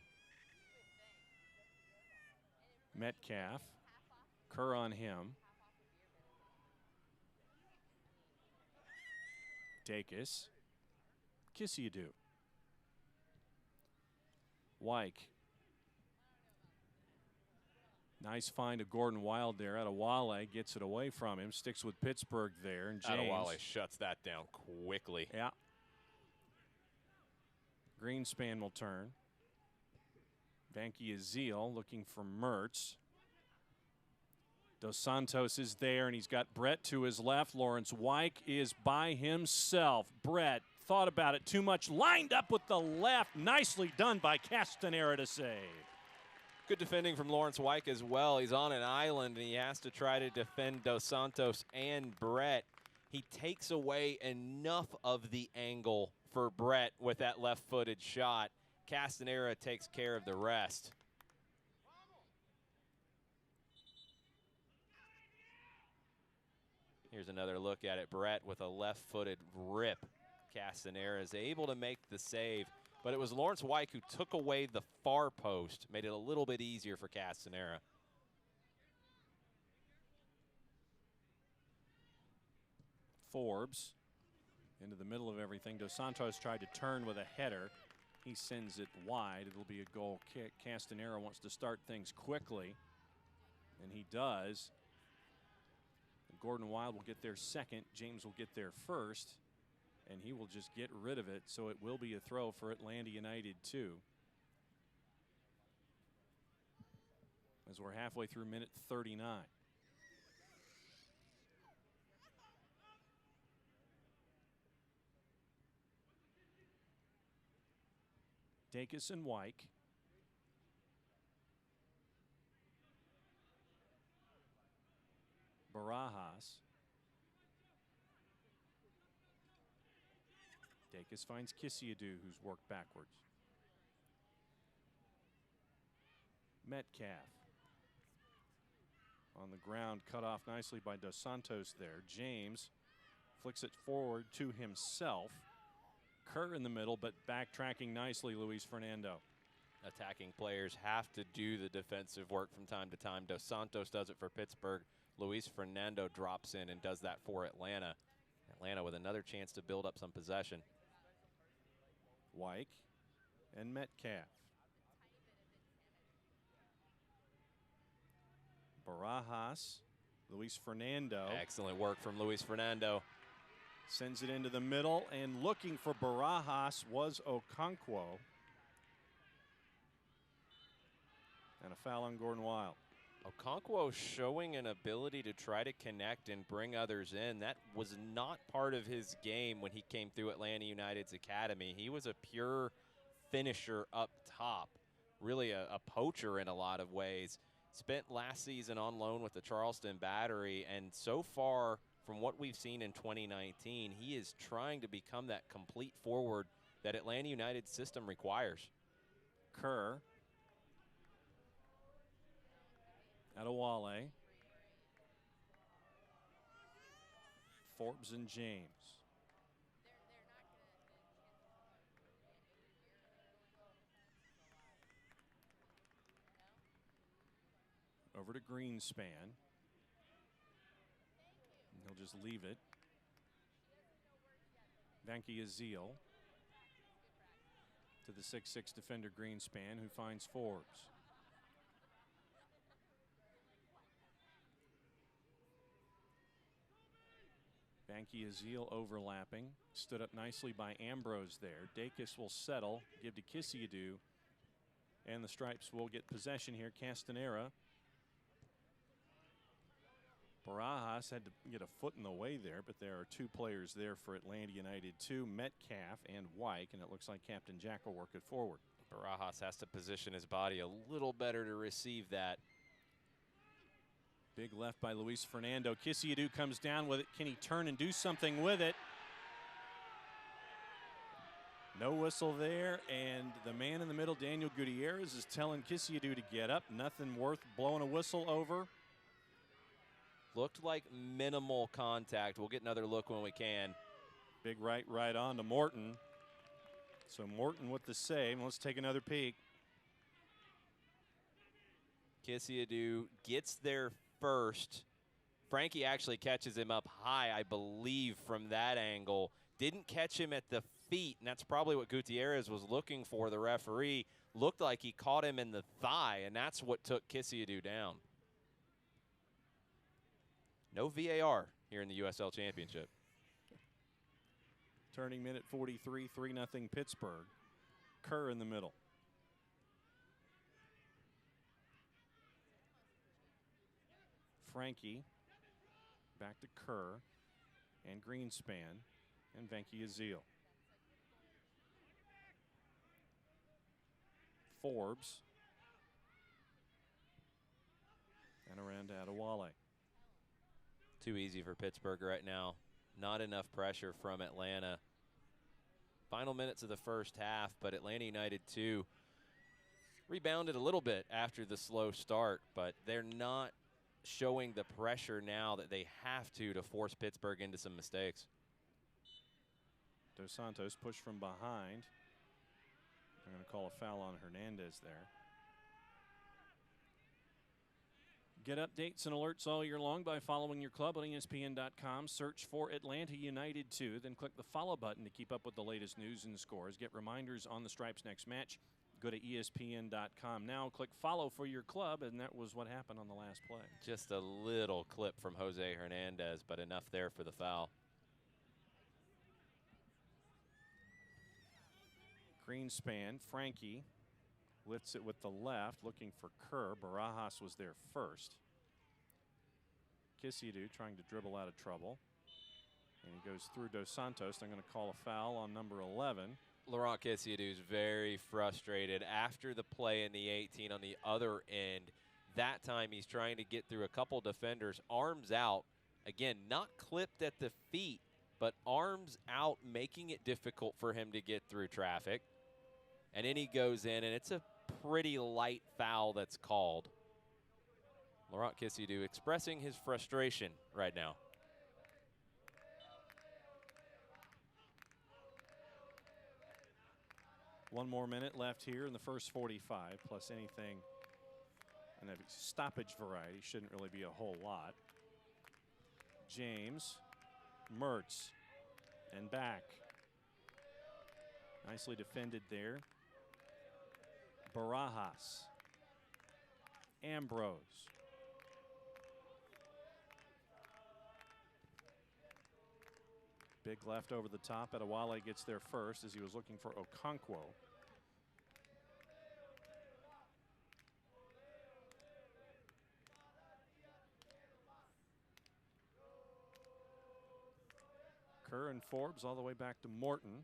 Metcalf. Kerr on him. Dacus. Kissiadu. Wyke. Nice find of Gordon Wild there. Adewale gets it away from him. Sticks with Pittsburgh there. And James. Adewale shuts that down quickly. Yeah. Greenspan will turn. Vanky Azil looking for Mertz. Dos Santos is there, and he's got Brett to his left. Lawrence Wyke is by himself. Brett thought about it too much. Lined up with the left. Nicely done by Castanera to save. Good defending from Lawrence Wyke as well. He's on an island, and he has to try to defend Dos Santos and Brett. He takes away enough of the angle for Brett with that left-footed shot. Castanera takes care of the rest. Here's another look at it. Brett with a left-footed rip. Castanera is able to make the save. But it was Lawrence Wyke who took away the far post, made it a little bit easier for Castanera. Forbes into the middle of everything. Dos Santos tried to turn with a header. He sends it wide. It'll be a goal kick. Castanera wants to start things quickly, and he does. Gordon Wild will get there second. James will get there first. And he will just get rid of it, so it will be a throw for Atlanta United 2. As we're halfway through minute 39. Dacus and Wyke. Barajas. Dacus finds Kissiadu, who's worked backwards. Metcalf. On the ground, cut off nicely by Dos Santos there. James flicks it forward to himself. Kerr in the middle, but backtracking nicely, Luis Fernando. Attacking players have to do the defensive work from time to time. Dos Santos does it for Pittsburgh. Luis Fernando drops in and does that for Atlanta. Atlanta with another chance to build up some possession. Wyke and Metcalf. Barajas, Luis Fernando. Excellent work from Luis Fernando. Sends it into the middle, and looking for Barajas was Okonkwo. And a foul on Gordon Wild. Okonkwo showing an ability to try to connect and bring others in. That was not part of his game when he came through Atlanta United's academy. He was a pure finisher up top, really a poacher in a lot of ways. Spent last season on loan with the Charleston Battery, and so far from what we've seen in 2019, he is trying to become that complete forward that Atlanta United's system requires. Kerr. Adewale. Forbes and James. Over to Greenspan. And he'll just leave it. Vanky Azil to the 6'6" defender Greenspan, who finds Forbes. Vanky Azil overlapping. Stood up nicely by Ambrose there. Dacus will settle, give to Kisiadu, and the Stripes will get possession here. Castanera. Barajas had to get a foot in the way there, but there are two players there for Atlanta United, too, Metcalf and Wyke, and it looks like Captain Jack will work it forward. Barajas has to position his body a little better to receive that. Big left by Luis Fernando. Kisiadu comes down with it. Can he turn and do something with it? No whistle there, and the man in the middle, Daniel Gutierrez, is telling Kisiadu to get up. Nothing worth blowing a whistle over. Looked like minimal contact. We'll get another look when we can. Big right on to Morton. So Morton with the save. Let's take another peek. Kisiadu gets there first. Frankie actually catches him up high, I believe, from that angle. Didn't catch him at the feet, and that's probably what Gutierrez was looking for. The referee looked like he caught him in the thigh, and that's what took Kisiadu down. No VAR here in the USL Championship. Turning minute 43, 3-0 Pittsburgh. Kerr in the middle. Frankie back to Kerr and Greenspan and Vanky Azil. Forbes and around to Adewale. Too easy for Pittsburgh right now. Not enough pressure from Atlanta. Final minutes of the first half, but Atlanta United too rebounded a little bit after the slow start, but they're not showing the pressure now that they have to force Pittsburgh into some mistakes. Dos Santos pushed from behind. They're going to call a foul on Hernandez there. Get updates and alerts all year long by following your club on ESPN.com. Search for Atlanta United 2, then click the follow button to keep up with the latest news and scores. Get reminders on the Stripes' next match. Go to ESPN.com now. Click follow for your club, and that was what happened on the last play. Just a little clip from Jose Hernandez, but enough there for the foul. Greenspan, Frankie lifts it with the left, looking for Kerr. Barajas was there first. Kisiadu trying to dribble out of trouble. And he goes through Dos Santos. They're going to call a foul on number 11. Laurent Kisiadu is very frustrated after the play in the 18 on the other end. That time he's trying to get through a couple defenders, arms out. Again, not clipped at the feet, but arms out, making it difficult for him to get through traffic. And then he goes in, and it's a pretty light foul that's called. Laurent Kisiadu expressing his frustration right now. 1 more minute left here in the first 45, plus anything in a stoppage variety. Shouldn't really be a whole lot. James, Mertz, and back. Nicely defended there. Barajas. Ambrose. Big left over the top. Adewale gets there first as he was looking for Okonkwo. Kerr and Forbes all the way back to Morton.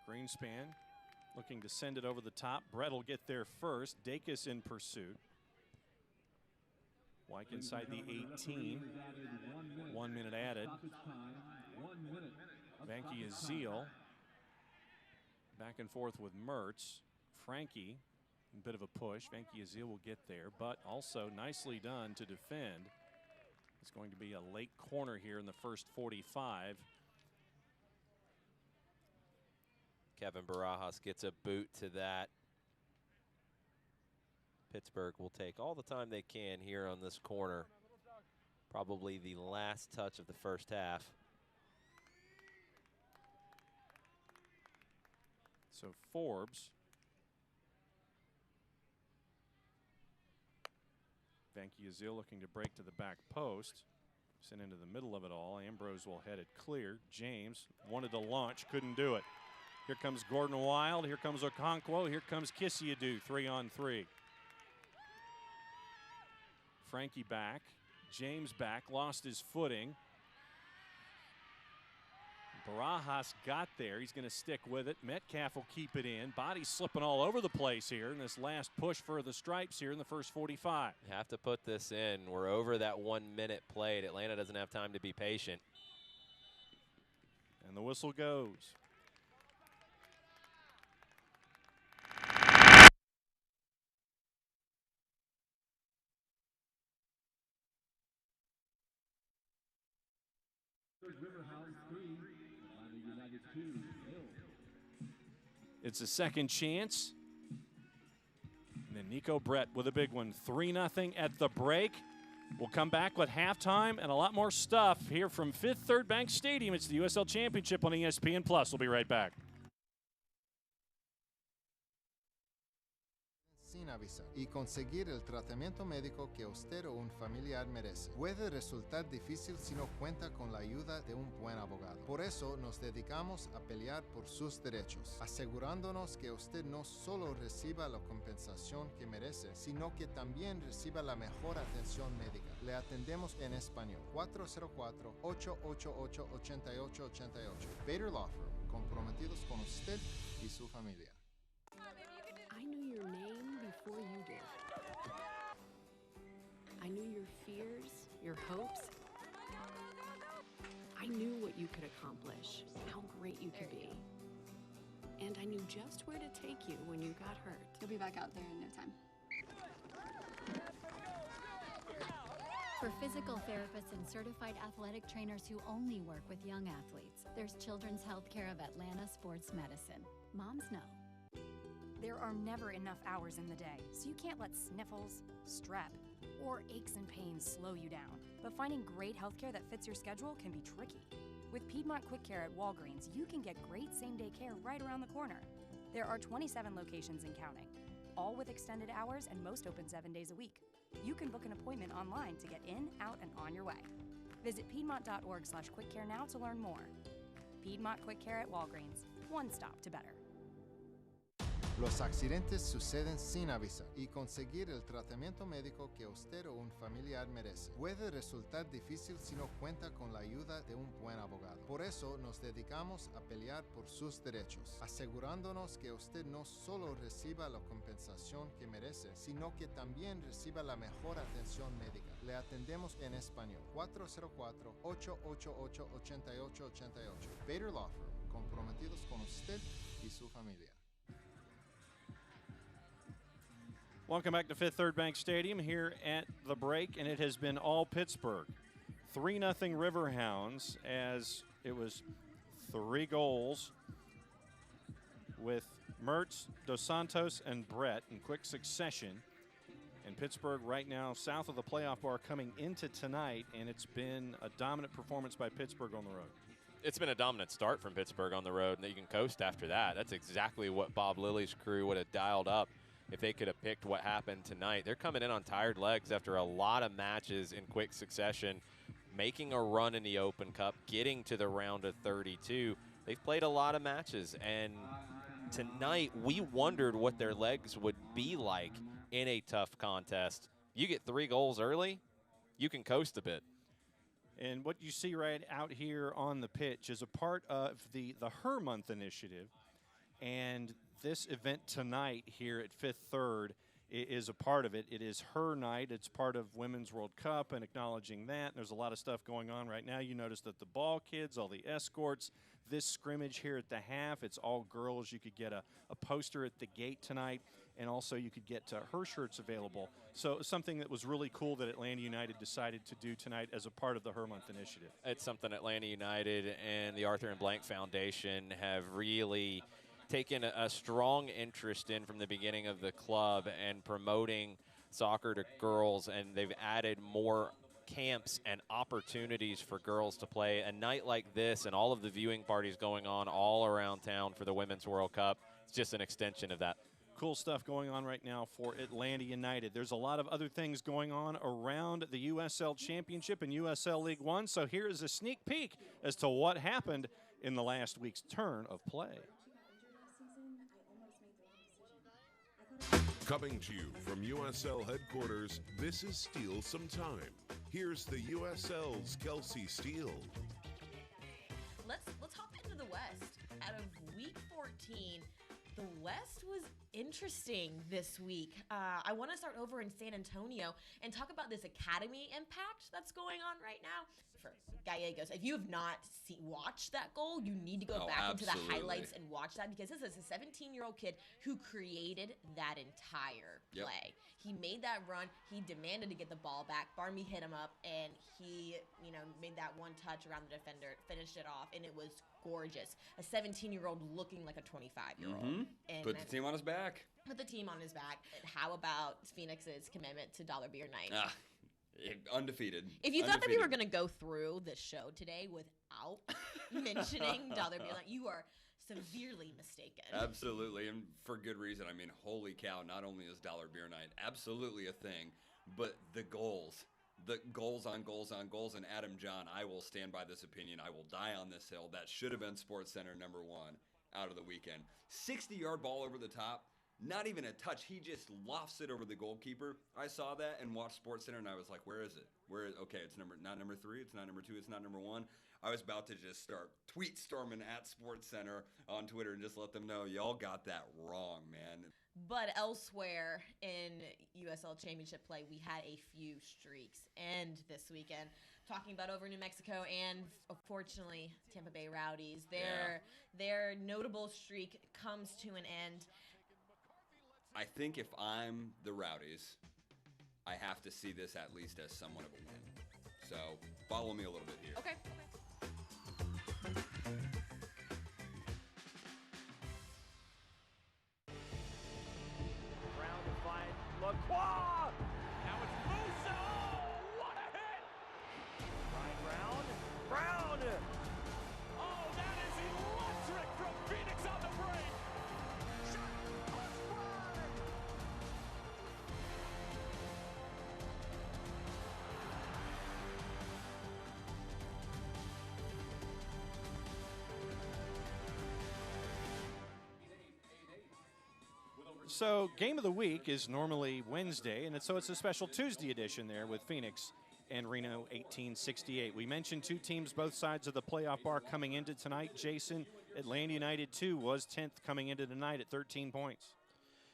Greenspan looking to send it over the top. Brett will get there first. Dacus in pursuit. Wyke inside the 18. 1 minute added. Vanky Azil. Back and forth with Mertz. Frankie, a bit of a push. Vanky Azil will get there, but also nicely done to defend. It's going to be a late corner here in the first 45. Kevin Barajas gets a boot to that. Pittsburgh will take all the time they can here on this corner. Probably the last touch of the first half. So Forbes. Vanky Azil looking to break to the back post. Sent into the middle of it all. Ambrose will head it clear. James wanted to launch, couldn't do it. Here comes Gordon Wild. Here comes Okonkwo. Here comes Kisiadu, 3-on-3. Frankie back. James back. Lost his footing. Barajas got there. He's going to stick with it. Metcalf will keep it in. Body slipping all over the place here in this last push for the Stripes here in the first 45. You have to put this in. We're over that 1 minute played. Atlanta doesn't have time to be patient. And the whistle goes. It's a second chance. And then Nico Brett with a big one. 3-0 at the break. We'll come back with halftime and a lot more stuff here from Fifth Third Bank Stadium. It's the USL Championship on ESPN+. We'll be right back. Sin avisar y conseguir el tratamiento médico que usted o un familiar merece. Puede resultar difícil si no cuenta con la ayuda de un buen abogado. Por eso nos dedicamos a pelear por sus derechos, asegurándonos que usted no solo reciba la compensación que merece, sino que también reciba la mejor atención médica. Le atendemos en español. 404-888-8888. Bader Law Firm, comprometidos con usted y su familia. I knew your name before you did. I knew your fears, your hopes. I knew what you could accomplish, how great you could be. And I knew just where to take you when you got hurt. You'll be back out there in no time. For physical therapists and certified athletic trainers who only work with young athletes, there's Children's Healthcare of Atlanta Sports Medicine. Moms know. There are never enough hours in the day, so you can't let sniffles, strep, or aches and pains slow you down. But finding great healthcare that fits your schedule can be tricky. With Piedmont Quick Care at Walgreens, you can get great same-day care right around the corner. There are 27 locations and counting, all with extended hours and most open 7 days a week. You can book an appointment online to get in, out, and on your way. Visit piedmont.org/quickcare now to learn more. Piedmont Quick Care at Walgreens, one stop to better. Los accidentes suceden sin avisar y conseguir el tratamiento médico que usted o un familiar merece puede resultar difícil si no cuenta con la ayuda de un buen abogado. Por eso nos dedicamos a pelear por sus derechos, asegurándonos que usted no solo reciba la compensación que merece, sino que también reciba la mejor atención médica. Le atendemos en español. 404-888-8888. Bader Law Firm, comprometidos con usted y su familia. Welcome back to Fifth Third Bank Stadium here at the break, and it has been all Pittsburgh. 3-0 Riverhounds as it was 3 goals with Mertz, Dos Santos, and Brett in quick succession. And Pittsburgh right now south of the playoff bar coming into tonight, and it's been a dominant performance by Pittsburgh on the road. It's been a dominant start from Pittsburgh on the road, and that you can coast after that. That's exactly what Bob Lilly's crew would have dialed up if they could have picked what happened tonight. They're coming in on tired legs after a lot of matches in quick succession, making a run in the Open Cup, getting to the round of 32. They've played a lot of matches, and tonight we wondered what their legs would be like in a tough contest. You get 3 goals early, you can coast a bit. And what you see right out here on the pitch is a part of the Her Month initiative. And this event tonight here at Fifth Third is a part of it. It is Her Night. It's part of Women's World Cup and acknowledging that. There's a lot of stuff going on right now. You notice that the ball kids, all the escorts, this scrimmage here at the half, it's all girls. You could get a poster at the gate tonight, and also you could get her shirts available. So something that was really cool that Atlanta United decided to do tonight as a part of the Her Month initiative. It's something Atlanta United and the Arthur and Blank Foundation have really taken a strong interest in from the beginning of the club and promoting soccer to girls, and they've added more camps and opportunities for girls to play. A night like this and all of the viewing parties going on all around town for the Women's World Cup, it's just an extension of that. Cool stuff going on right now for Atlanta United. There's a lot of other things going on around the USL Championship and USL League One, so here is a sneak peek as to what happened in the last week's turn of play. Coming to you from USL headquarters, this is Steal Some Time. Here's the USL's Kelsey Steele. Let's hop into the West. Out of week 14, the West was interesting this week. I want to start over in San Antonio and talk about this academy impact that's going on right now. For Gallegos, if you have not watched that goal, you need to go back into the highlights and watch that, because this is a 17-year-old kid who created that entire play. He made that run. He demanded to get the ball back. Barmy hit him up, and he, made that one touch around the defender, finished it off, and it was gorgeous. A 17-year-old looking like a 25-year-old. And put the team on his back. Put the team on his back. How about Phoenix's commitment to Dollar Beer Night? Undefeated. If you thought that we were going to go through the show today without mentioning Dollar Beer Night, you are severely mistaken. Absolutely, and for good reason. I mean, holy cow, not only is Dollar Beer Night absolutely a thing, but the goals on goals, and Adam John, I will stand by this opinion. I will die on this hill. That should have been SportsCenter #1 out of the weekend. 60-yard ball over the top. Not even a touch. He just lofts it over the goalkeeper. I saw that and watched SportsCenter, and I was like, where is it? Okay, it's not number 3, it's not number 2, it's not number 1. I was about to just start tweet storming at SportsCenter on Twitter and just let them know, y'all got that wrong, man. But elsewhere in USL Championship play, we had a few streaks end this weekend. Talking about over New Mexico and, unfortunately, Tampa Bay Rowdies. Their notable streak comes to an end. I think if I'm the Rowdies, I have to see this at least as somewhat of a win. So follow me a little bit here. Okay. Round to find Lacroix. Now it's Musa. What a hit! Ryan Brown. Oh, that is electric from Phoenix on the break. Shot. So Game of the Week is normally Wednesday, and so it's a special Tuesday edition there with Phoenix and Reno 1868. We mentioned 2 teams both sides of the playoff bar coming into tonight. Jason, Atlanta United 2 was 10th coming into tonight at 13 points.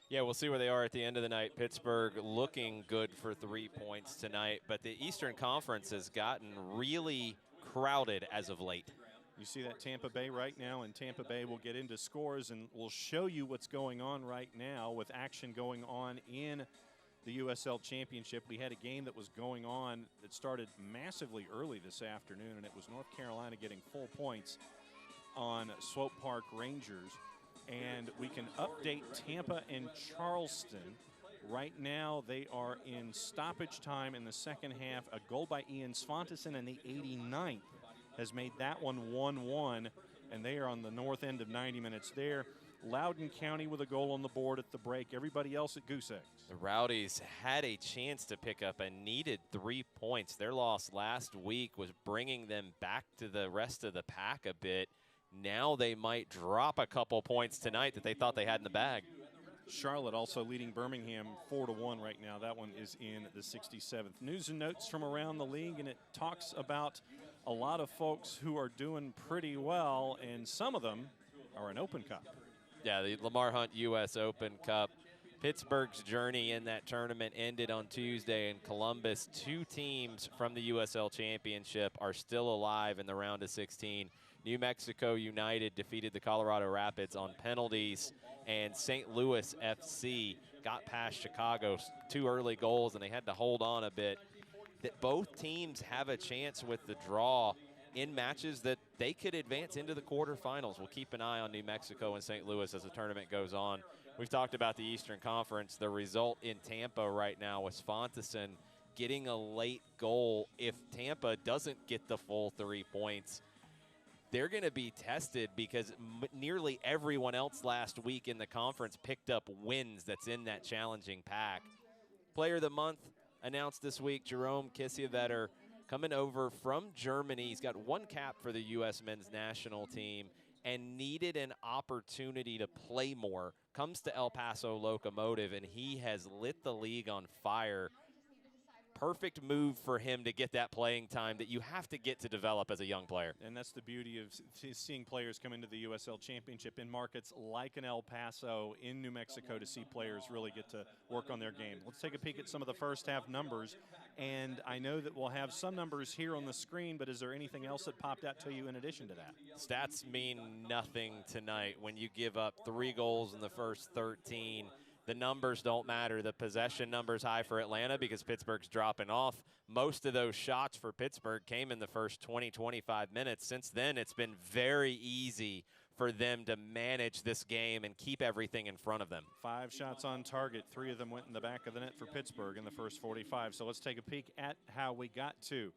Yeah, we'll see where they are at the end of the night. Pittsburgh looking good for 3 points tonight, but the Eastern Conference has gotten really crowded as of late. You see that Tampa Bay right now, and Tampa Bay will get into scores, and we'll show you what's going on right now with action going on in the USL Championship. We had a game that was going on that started massively early this afternoon, and it was North Carolina getting full points on Swope Park Rangers. And we can update Tampa and Charleston. Right now, they are in stoppage time in the second half. A goal by Ian Svanteson in the 89th has made that one 1-1, and they are on the north end of 90 minutes there. Loudoun County with a goal on the board at the break. Everybody else at Goose Eggs. The Rowdies had a chance to pick up and needed 3 points. Their loss last week was bringing them back to the rest of the pack a bit. Now they might drop a couple points tonight that they thought they had in the bag. Charlotte also leading Birmingham 4-1 right now. That one is in the 67th. News and notes from around the league, and it talks about a lot of folks who are doing pretty well, and some of them are an Open Cup. Yeah, the Lamar Hunt U.S. Open Cup. Pittsburgh's journey in that tournament ended on Tuesday in Columbus. 2 teams from the USL Championship are still alive in the round of 16. New Mexico United defeated the Colorado Rapids on penalties, and St. Louis FC got past Chicago. 2 early goals, and they had to hold on a bit. That both teams have a chance with the draw in matches that they could advance into the quarterfinals. We'll keep an eye on New Mexico and St. Louis as the tournament goes on. We've talked about the Eastern Conference. The result in Tampa right now was Svanteson getting a late goal. If Tampa doesn't get the full 3 points, they're going to be tested because nearly everyone else last week in the conference picked up wins that's in that challenging pack. Player of the Month announced this week, Jerome Kissievetter, coming over from Germany. He's got 1 cap for the U.S. men's national team and needed an opportunity to play more. Comes to El Paso Locomotive, and he has lit the league on fire. Perfect move for him to get that playing time that you have to get to develop as a young player. And that's the beauty of seeing players come into the USL Championship in markets like in El Paso, in New Mexico, to see players really get to work on their game. Let's take a peek at some of the first half numbers. And I know that we'll have some numbers here on the screen, but is there anything else that popped out to you in addition to that? Stats mean nothing tonight when you give up 3 goals in the first 13. The numbers don't matter. The possession number's high for Atlanta because Pittsburgh's dropping off. Most of those shots for Pittsburgh came in the first 20, 25 minutes. Since then, it's been very easy for them to manage this game and keep everything in front of them. 5 shots on target. 3 of them went in the back of the net for Pittsburgh in the first 45. So let's take a peek at how we got to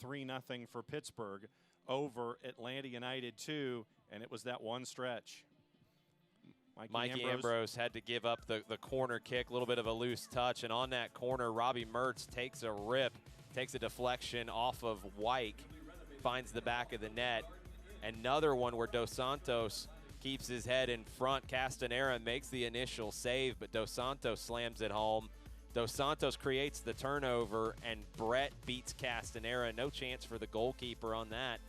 3-0 for Pittsburgh over Atlanta United 2, and it was that one stretch. Mikey Ambrose had to give up the corner kick, a little bit of a loose touch, and on that corner, Robbie Mertz takes a rip, takes a deflection off of Wyke, finds the back of the net. Another one where Dos Santos keeps his head in front. Castanera makes the initial save, but Dos Santos slams it home. Dos Santos creates the turnover, and Brett beats Castanera. No chance for the goalkeeper on that.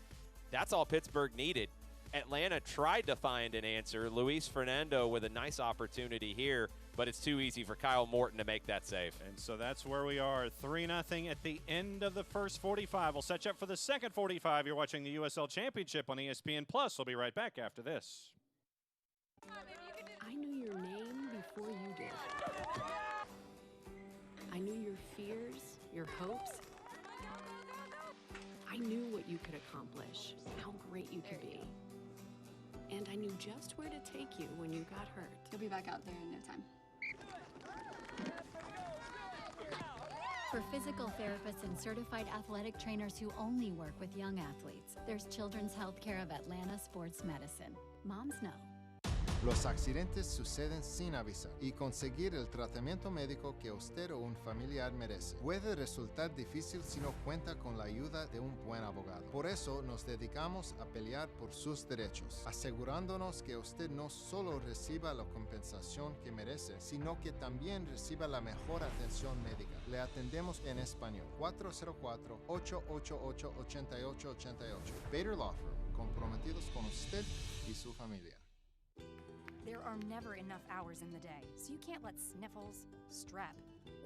That's all Pittsburgh needed. Atlanta tried to find an answer. Luis Fernando with a nice opportunity here, but it's too easy for Kyle Morton to make that save. And so that's where we are, 3-0 at the end of the first 45. We'll set you up for the second 45. You're watching the USL Championship on ESPN+. We'll be right back after this. I knew your name before you did. I knew your fears, your hopes. I knew what you could accomplish, how great you could be. And I knew just where to take you when you got hurt. You'll be back out there in no time. For physical therapists and certified athletic trainers who only work with young athletes, there's Children's Healthcare of Atlanta Sports Medicine. Moms know. Los accidentes suceden sin avisar y conseguir el tratamiento médico que usted o un familiar merece puede resultar difícil si no cuenta con la ayuda de un buen abogado. Por eso nos dedicamos a pelear por sus derechos, asegurándonos que usted no solo reciba la compensación que merece, sino que también reciba la mejor atención médica. Le atendemos en español. 404-888-8888. Bader Law Firm, comprometidos con usted y su familia. There are never enough hours in the day, so you can't let sniffles, strep,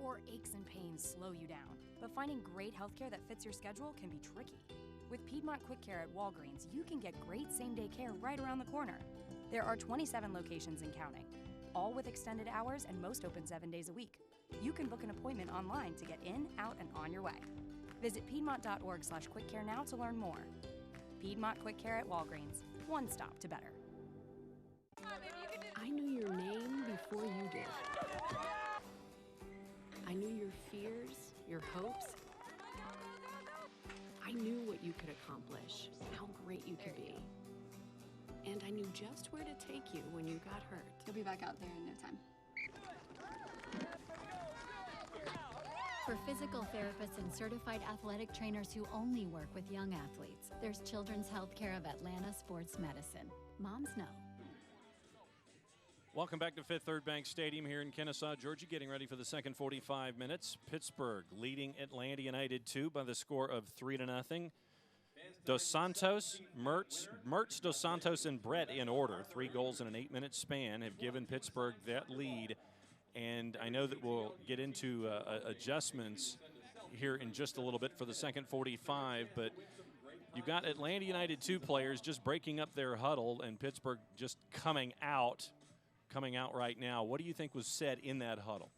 or aches and pains slow you down. But finding great healthcare that fits your schedule can be tricky. With Piedmont Quick Care at Walgreens, you can get great same-day care right around the corner. There are 27 locations and counting. all with extended hours and most open 7 days a week. You can book an appointment online to get in, out, and on your way. Visit Piedmont.org/quickcare now to learn more. Piedmont Quick Care at Walgreens. One stop to better. I knew your name before you did. I knew your fears, your hopes. I knew what you could accomplish, how great you could be. And I knew just where to take you when you got hurt. You'll be back out there in no time. For physical therapists and certified athletic trainers who only work with young athletes, there's Children's Healthcare of Atlanta Sports Medicine. Moms know. Welcome back to Fifth Third Bank Stadium here in Kennesaw, Georgia. Getting ready for the second 45 minutes. Pittsburgh leading Atlanta United 2 by the score of 3-0. Dos Santos, Mertz, Dos Santos, and Brett in order. 3 goals in an 8-minute span have given Pittsburgh that lead. And I know that we'll get into adjustments here in just a little bit for the second 45, but you've got Atlanta United 2 players just breaking up their huddle and Pittsburgh just coming out right now. What do you think was said in that huddle?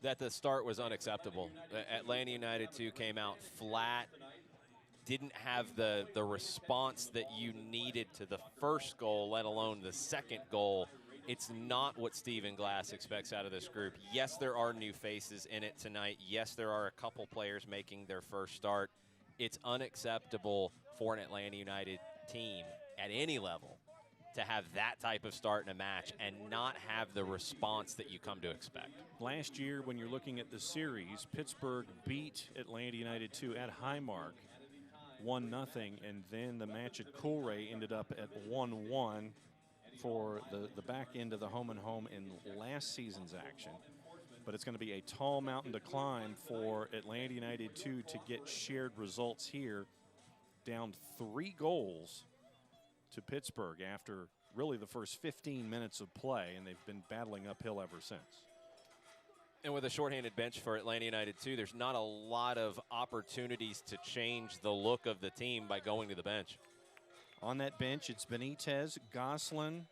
That the start was unacceptable. Atlanta United 2 came out flat, didn't have the response that you needed to the first goal, let alone the second goal. It's not what Stephen Glass expects out of this group. Yes, there are new faces in it tonight. Yes, there are a couple players making their first start. It's unacceptable for an Atlanta United team at any level to have that type of start in a match and not have the response that you come to expect. Last year, when you're looking at the series, Pittsburgh beat Atlanta United 2 at Highmark 1-0, and then the match at Coolray ended up at 1-1 for the back end of the home-and-home in last season's action. But it's going to be a tall mountain to climb for Atlanta United 2 to get shared results here, down 3 goals to Pittsburgh after really the first 15 minutes of play, and they've been battling uphill ever since. And with a shorthanded bench for Atlanta United 2, there's not a lot of opportunities to change the look of the team by going to the bench. On that bench, it's Benitez, Goslin,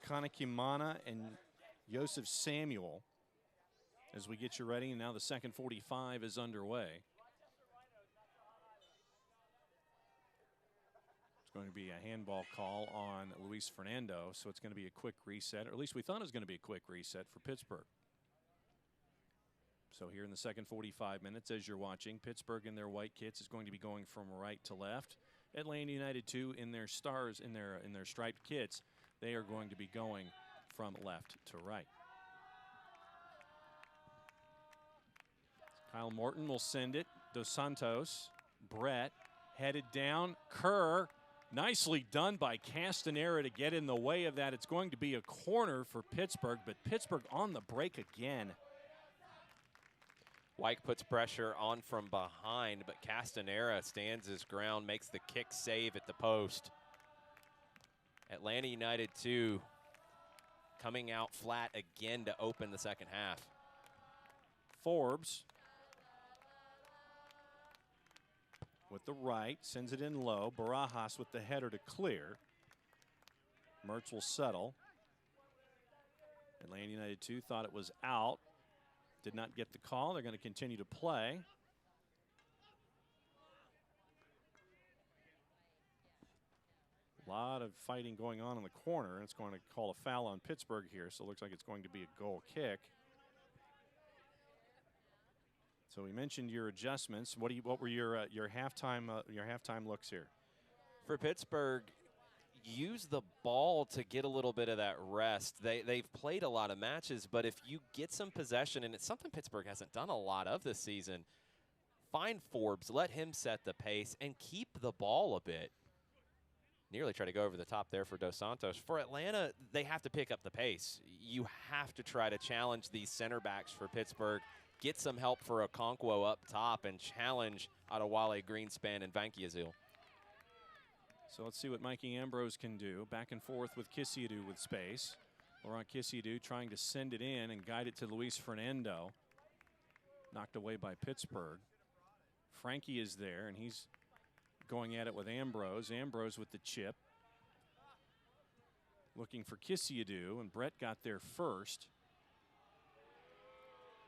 Kanakimana, and Joseph Samuel as we get you ready. And now the second 45 is underway. It's going to be a handball call on Luis Fernando, so it's going to be a quick reset, or at least we thought it was going to be a quick reset for Pittsburgh. So here in the second 45 minutes, as you're watching, Pittsburgh in their white kits is going to be going from right to left. Atlanta United 2 in their stars, in their striped kits, they are going to be going from left to right. Kyle Morton will send it. Dos Santos, Brett, headed down. Kerr, nicely done by Castanera to get in the way of that. It's going to be a corner for Pittsburgh, but Pittsburgh on the break again. Wyke puts pressure on from behind, but Castanera stands his ground, makes the kick save at the post. Atlanta United 2 coming out flat again to open the second half. Forbes with the right, sends it in low. Barajas with the header to clear. Mertz will settle. Atlanta United 2 thought it was out. Did not get the call. They're going to continue to play. A lot of fighting going on in the corner, and it's going to call a foul on Pittsburgh here, so it looks like it's going to be a goal kick. So we mentioned your adjustments. What were your halftime looks here? For Pittsburgh, use the ball to get a little bit of that rest. They've played a lot of matches, but if you get some possession, and it's something Pittsburgh hasn't done a lot of this season, find Forbes, let him set the pace, and keep the ball a bit. Nearly try to go over the top there for Dos Santos. For Atlanta, they have to pick up the pace. You have to try to challenge these center backs for Pittsburgh, get some help for Okonkwo up top, and challenge Adewale, Greenspan, and Vankiazil. So let's see what Mikey Ambrose can do. Back and forth with Kisiadu with space. Laurent Kisiadu trying to send it in and guide it to Luis Fernando. Knocked away by Pittsburgh. Frankie is there, and he's going at it with Ambrose. Ambrose with the chip. looking for Kisiadu, and Brett got there first.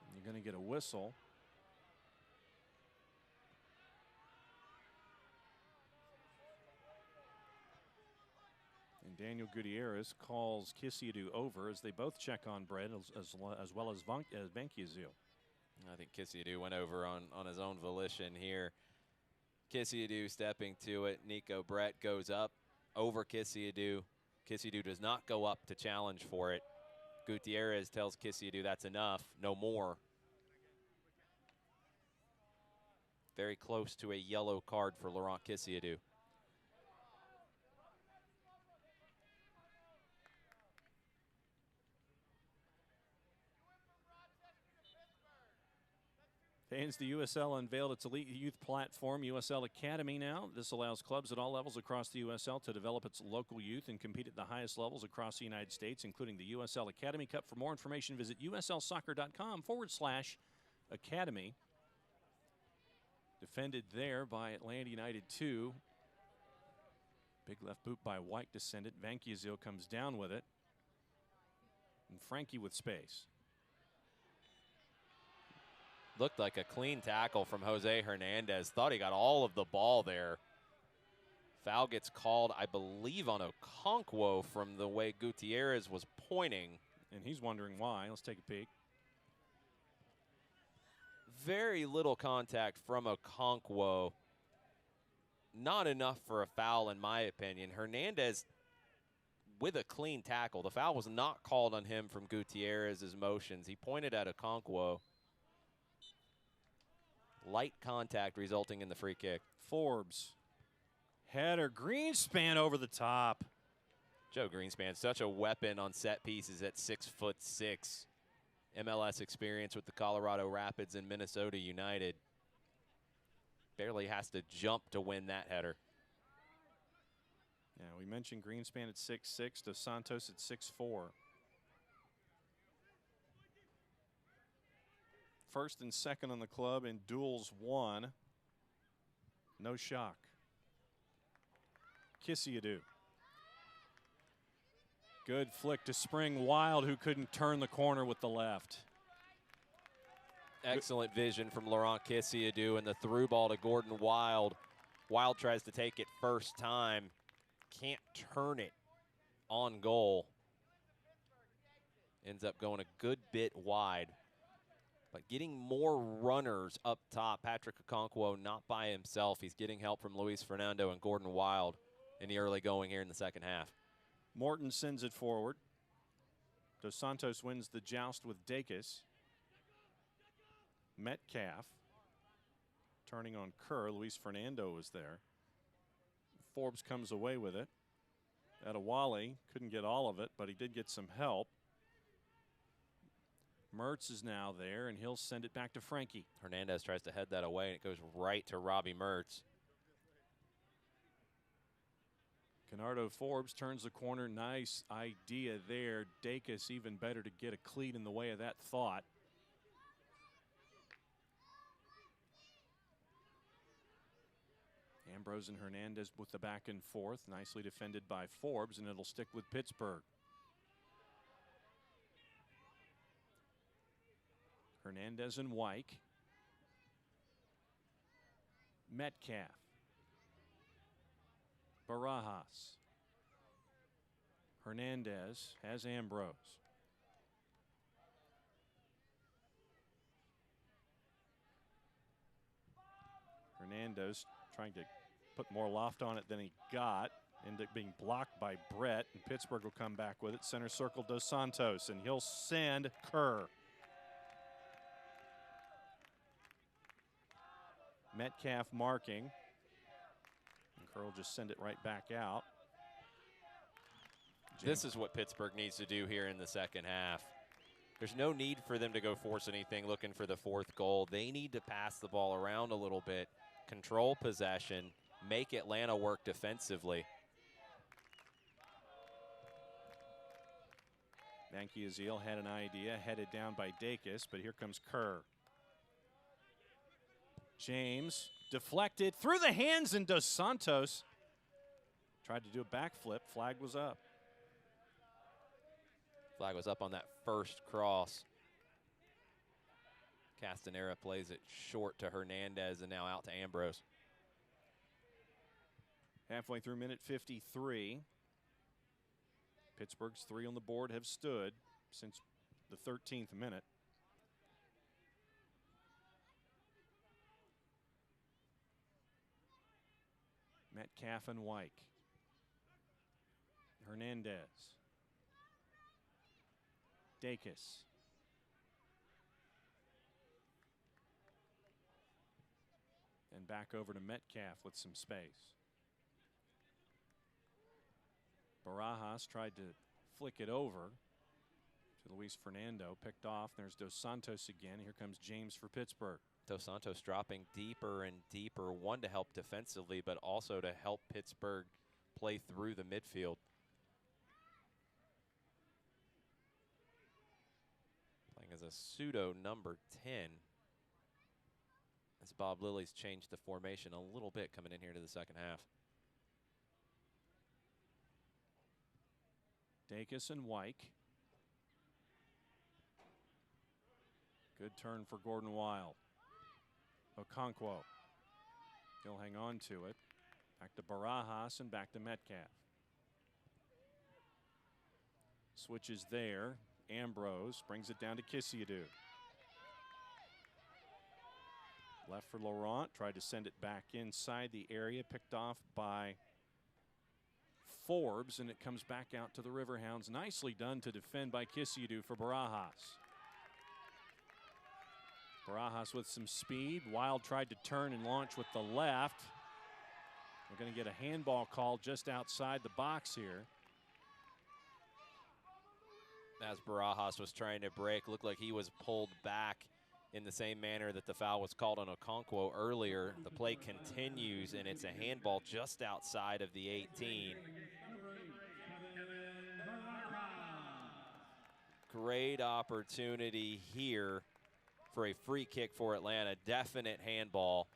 And you're going to get a whistle. And Daniel Gutierrez calls Kisiadu over as they both check on Brett as well as Bankiazil. I think Kisiadu went over on his own volition here. Kisiadu stepping to it. Nico Brett goes up over Kisiadu. Kisiadu does not go up to challenge for it. Gutierrez tells Kisiadu that's enough, no more. Very close to a yellow card for Laurent Kisiadu. Fans, the USL unveiled its elite youth platform, USL Academy now. This allows clubs at all levels across the USL to develop its local youth and compete at the highest levels across the United States, including the USL Academy Cup. For more information, visit uslsoccer.com/academy. Defended there by Atlanta United 2. Big left boot by White to send it. Bankiazil comes down with it. And Frankie with space. Looked like a clean tackle from Jose Hernandez. Thought he got all of the ball there. Foul gets called, I believe, on Okonkwo from the way Gutierrez was pointing. And he's wondering why. Let's take a peek. Very little contact from Okonkwo. Not enough for a foul, in my opinion. Hernandez with a clean tackle. The foul was not called on him from Gutierrez's motions. He pointed at Okonkwo. Light contact resulting in the free kick. Forbes. Header. Greenspan over the top. Joe Greenspan, such a weapon on set pieces at 6'6". MLS experience with the Colorado Rapids and Minnesota United. Barely has to jump to win that header. Yeah, we mentioned Greenspan at 6'6", Dos Santos at 6'4". First and second on the club in duels won. No shock. Kisiadu. Good flick to Spring Wild, who couldn't turn the corner with the left. Excellent vision from Laurent Kisiadu, and the through ball to Gordon Wild. Wild tries to take it first time. Can't turn it on goal. Ends up going a good bit wide. But getting more runners up top. Patrick Okonkwo not by himself. He's getting help from Luis Fernando and Gordon Wild in the early going here in the second half. Morton sends it forward. Dos Santos wins the joust with Dacus. Metcalf turning on Kerr. Luis Fernando was there. Forbes comes away with it. Adewale couldn't get all of it, but he did get some help. Mertz is now there, and he'll send it back to Frankie. Hernandez tries to head that away, and it goes right to Robbie Mertz. Kenardo Forbes turns the corner. Nice idea there. Dacus even better to get a cleat in the way of that thought. Ambrose and Hernandez with the back and forth. Nicely defended by Forbes, and it'll stick with Pittsburgh. Hernandez and Wyke. Metcalf. Barajas. Hernandez has Ambrose. Hernandez trying to put more loft on it than he got. Ended up being blocked by Brett, and Pittsburgh will come back with it. Center circle Dos Santos, and he'll send Kerr. Metcalf marking. And Kerr will just send it right back out. This is what Pittsburgh needs to do here in the second half. There's no need for them to go force anything looking for the fourth goal. They need to pass the ball around a little bit, control possession, make Atlanta work defensively. Bankiazil had an idea, headed down by Dacus, but here comes Kerr. James deflected through the hands, and Dos Santos tried to do a backflip. Flag was up. Flag was up on that first cross. Castanera plays it short to Hernandez and now out to Ambrose. Halfway through minute 53. Pittsburgh's 3 on the board have stood since the 13th minute. Metcalf and Wyke. Hernandez. Dacus. And back over to Metcalf with some space. Barajas tried to flick it over to Luis Fernando. Picked off. There's Dos Santos again. Here comes James for Pittsburgh. Dos Santos dropping deeper and deeper, one to help defensively, but also to help Pittsburgh play through the midfield. Playing as a pseudo number 10. As Bob Lilly's changed the formation a little bit coming in here to the second half. Dacus and Wyke. Good turn for Gordon Wild. Okonkwo. He'll hang on to it. Back to Barajas and back to Metcalf. Switches there. Ambrose brings it down to Kisiadu. Left for Laurent. Tried to send it back inside the area. Picked off by Forbes, and it comes back out to the Riverhounds. Nicely done to defend by Kisiadu for Barajas. Barajas with some speed. Wild tried to turn and launch with the left. We're going to get a handball call just outside the box here. As Barajas was trying to break, looked like he was pulled back in the same manner that the foul was called on Okonkwo earlier. The play continues, and it's a handball just outside of the 18. Great opportunity here for a free kick for Atlanta. Definite handball.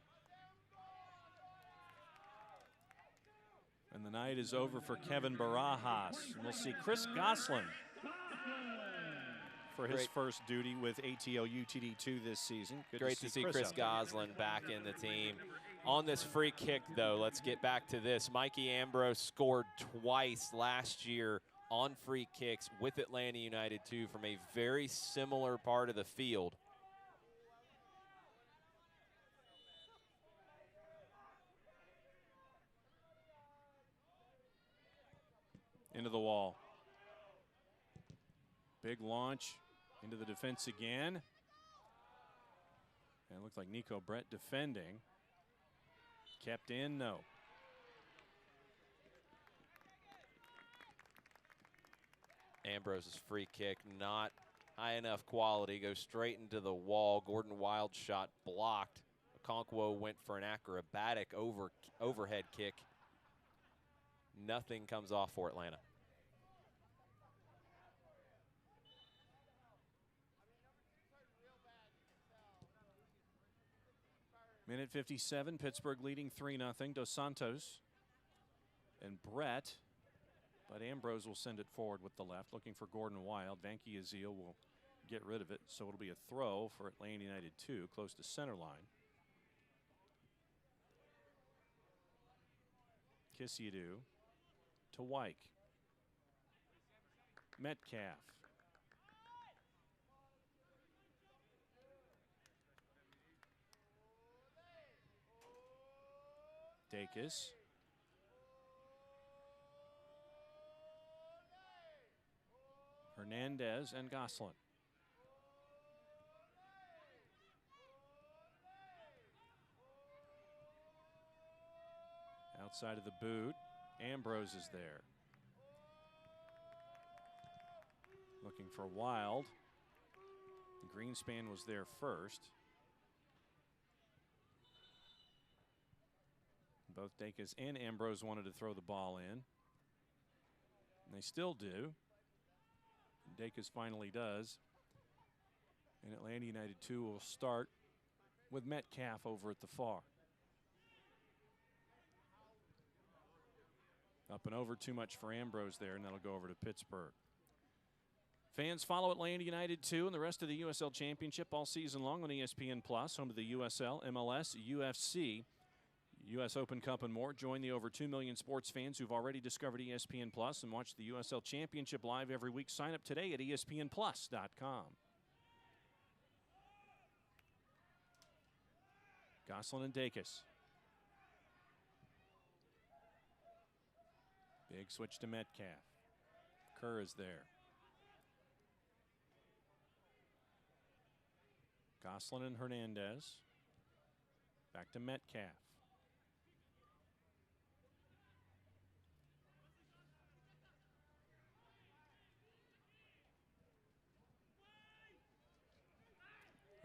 And the night is over for Kevin Barajas. And we'll see Chris Goslin for his first duty with ATL UTD2 this season. Good Great to see Chris Goslin back in the team. On this free kick, though, let's get back to this. Mikey Ambrose scored twice last year on free kicks with Atlanta United 2 from a very similar part of the field. Into the wall. Big launch into the defense again. And it looked like Nico Brett defending. Kept in, no. Ambrose's free kick, not high enough quality, goes straight into the wall. Gordon Wild shot blocked. Okonkwo went for an acrobatic overhead kick. Nothing comes off for Atlanta. Minute 57, Pittsburgh leading 3-0. Dos Santos and Brett, but Ambrose will send it forward with the left, looking for Gordon Wild. Vanky Azil will get rid of it, so it'll be a throw for Atlanta United 2, close to center line. Kisiadu to Wyke. Metcalf. Dacus. Hernandez and Goslin. Outside of the boot, Ambrose is there. Looking for Wild. Greenspan was there first. Both Dacus and Ambrose wanted to throw the ball in. And they still do. Dacus finally does. And Atlanta United 2 will start with Metcalf over at the far. Up and over too much for Ambrose there, and that'll go over to Pittsburgh. Fans follow Atlanta United 2 and the rest of the USL Championship all season long on ESPN+, home to the USL, MLS, UFC, U.S. Open Cup, and more. Join the over 2 million sports fans who've already discovered ESPN Plus and watch the USL Championship live every week. Sign up today at ESPNplus.com. Gosselin and Dacus. Big switch to Metcalf. Kerr is there. Gosselin and Hernandez. Back to Metcalf.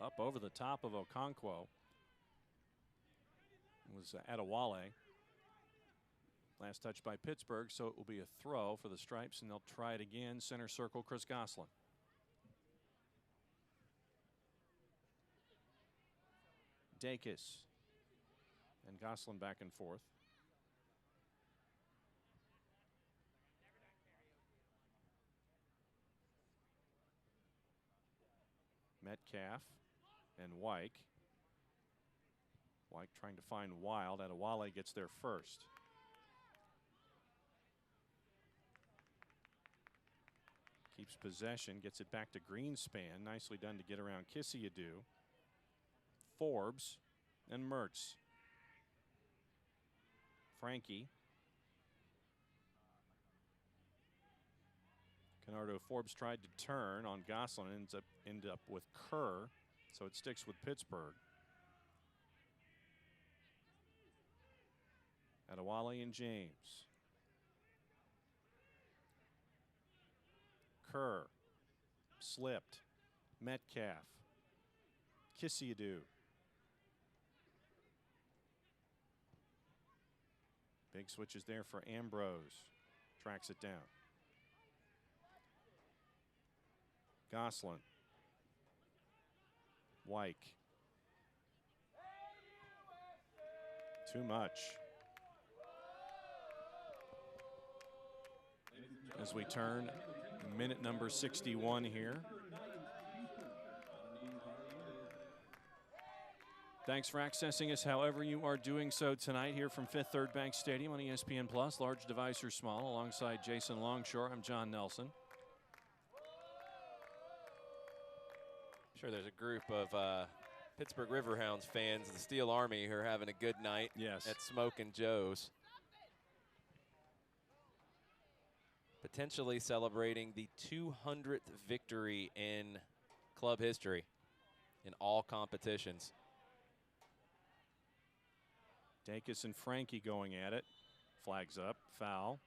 Up over the top of Okonkwo. It was Adewale. Last touch by Pittsburgh, so it will be a throw for the Stripes, and they'll try it again. Center circle, Chris Gosselin. Dacus and Gosselin back and forth. Metcalf and Wyke. Wyke trying to find Wild. Adewale gets there first. Keeps possession, gets it back to Greenspan. Nicely done to get around Kissy-Adu. Forbes and Mertz. Frankie. Canardo Forbes tried to turn on Gosselin, ended up with Kerr, so it sticks with Pittsburgh. Adewale and James. Kerr slipped. Metcalf. Kissy-Adu. Big switches there for Ambrose. Tracks it down. Gosselin. Wyke. Too much. As we turn minute number 61 here. Thanks for accessing us however you are doing so tonight here from Fifth Third Bank Stadium on ESPN Plus, large device or small. Alongside Jason Longshore, I'm John Nelson. I'm sure there's a group of Pittsburgh Riverhounds fans of the Steel Army who are having a good night at Smokin' Joe's. Potentially celebrating the 200th victory in club history in all competitions. Dacus and Frankie going at it. Flags up, foul.